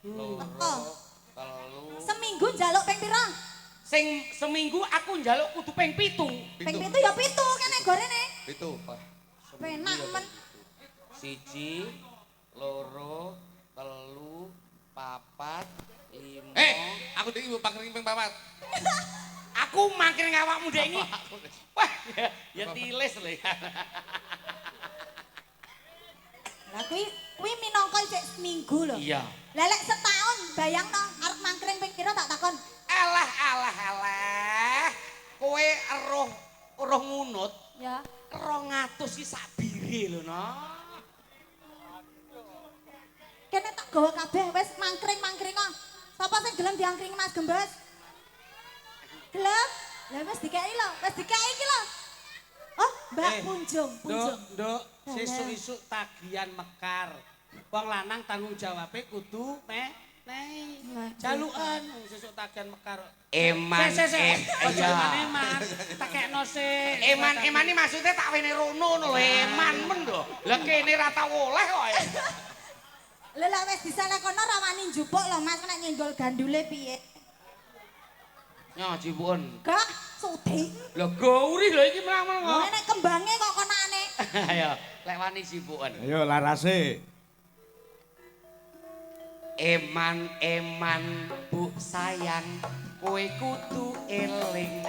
Teko. Seminggu njaluk ping pira? Sing seminggu aku njaluk kudu ping 7. Ping 7 ya 7 kene gorene. 7. Penak men. 1, 2, 3, 4, 5. Aku iki mbok pangring ping 4. Aku mangkir ngawakmu dek iki. Wah, ya tilis lho. Lah kuwi minangka isih seminggu lho. Iya. Lah lek setahun bayangno arep mangkring ping pira tak takon. Alah. Kowe roh ngunut. Ya. 200 ki sak bire lho, no. Kene tak gawa kabeh wis mangkring kok. Sapa sing gelem diangkring Mas Gembes? Gelem? Lah wis dikeki lho, wis dikeki iki lho. Oh, Mbak Punjung. Nduk, sesuk-esuk tagihan mekar. Wong lanang tanggung jawabe kudu menehi. Jalukan sesuk tagihan mekar. Eman. Iya. Eman, tak kekno sik. Eman iki maksudnya tak wene rono lho, eman men lho. Lah kene ra tau oleh kok. Lah wis disaleh kono ra wani njupuk lho Mas nek nyenggol gandule piye? Nyo jipun. Gak sudi. Lho gauri lho iki mlamun kok. Lah nek kembange kok konane. Ayo, lek wani sibuken. Ayo larase. Eman Bu sayang, kowe kudu eling.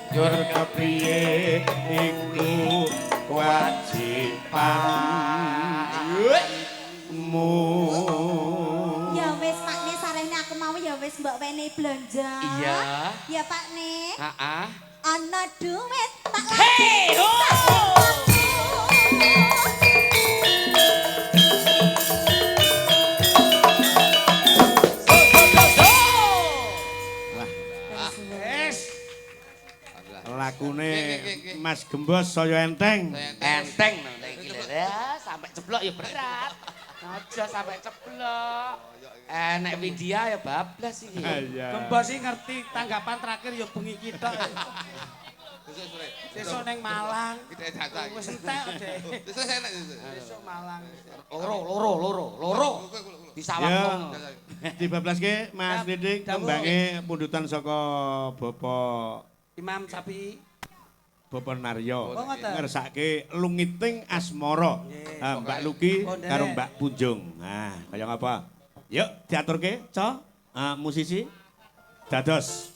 Jur kepriye iku kewajibanmu. Ya wis Pakne sarene aku mau ya wis mbok wene blanja. Iya. Ya Pakne. Heeh. Ana duit tak Hey, ho! Lakune Mas Gembos saya enteng. Enteng nang iki lho. Ya, sampai ceblok ya berat. Aja sampai ceblok. Nek Widya ya bablas iki. Iya. Gembos iki ngerti tanggapan terakhir ya bengi kita. Sesuk ning Malang. Kita jatah. Wis entek deh. Sesuk enak sesuk. Besok Malang. Loro. Disawang Ya. ngono. Dibablaske Mas Didik tembange pundutan saka Bapak Imam Sapi. Bapak Naryo. Oh, ngoten. Ngersake lungiting asmara. Mbak Luki karo Mbak Punjung. Nah, kaya ngapa? Yuk diaturke, Co. Musisi. Dados.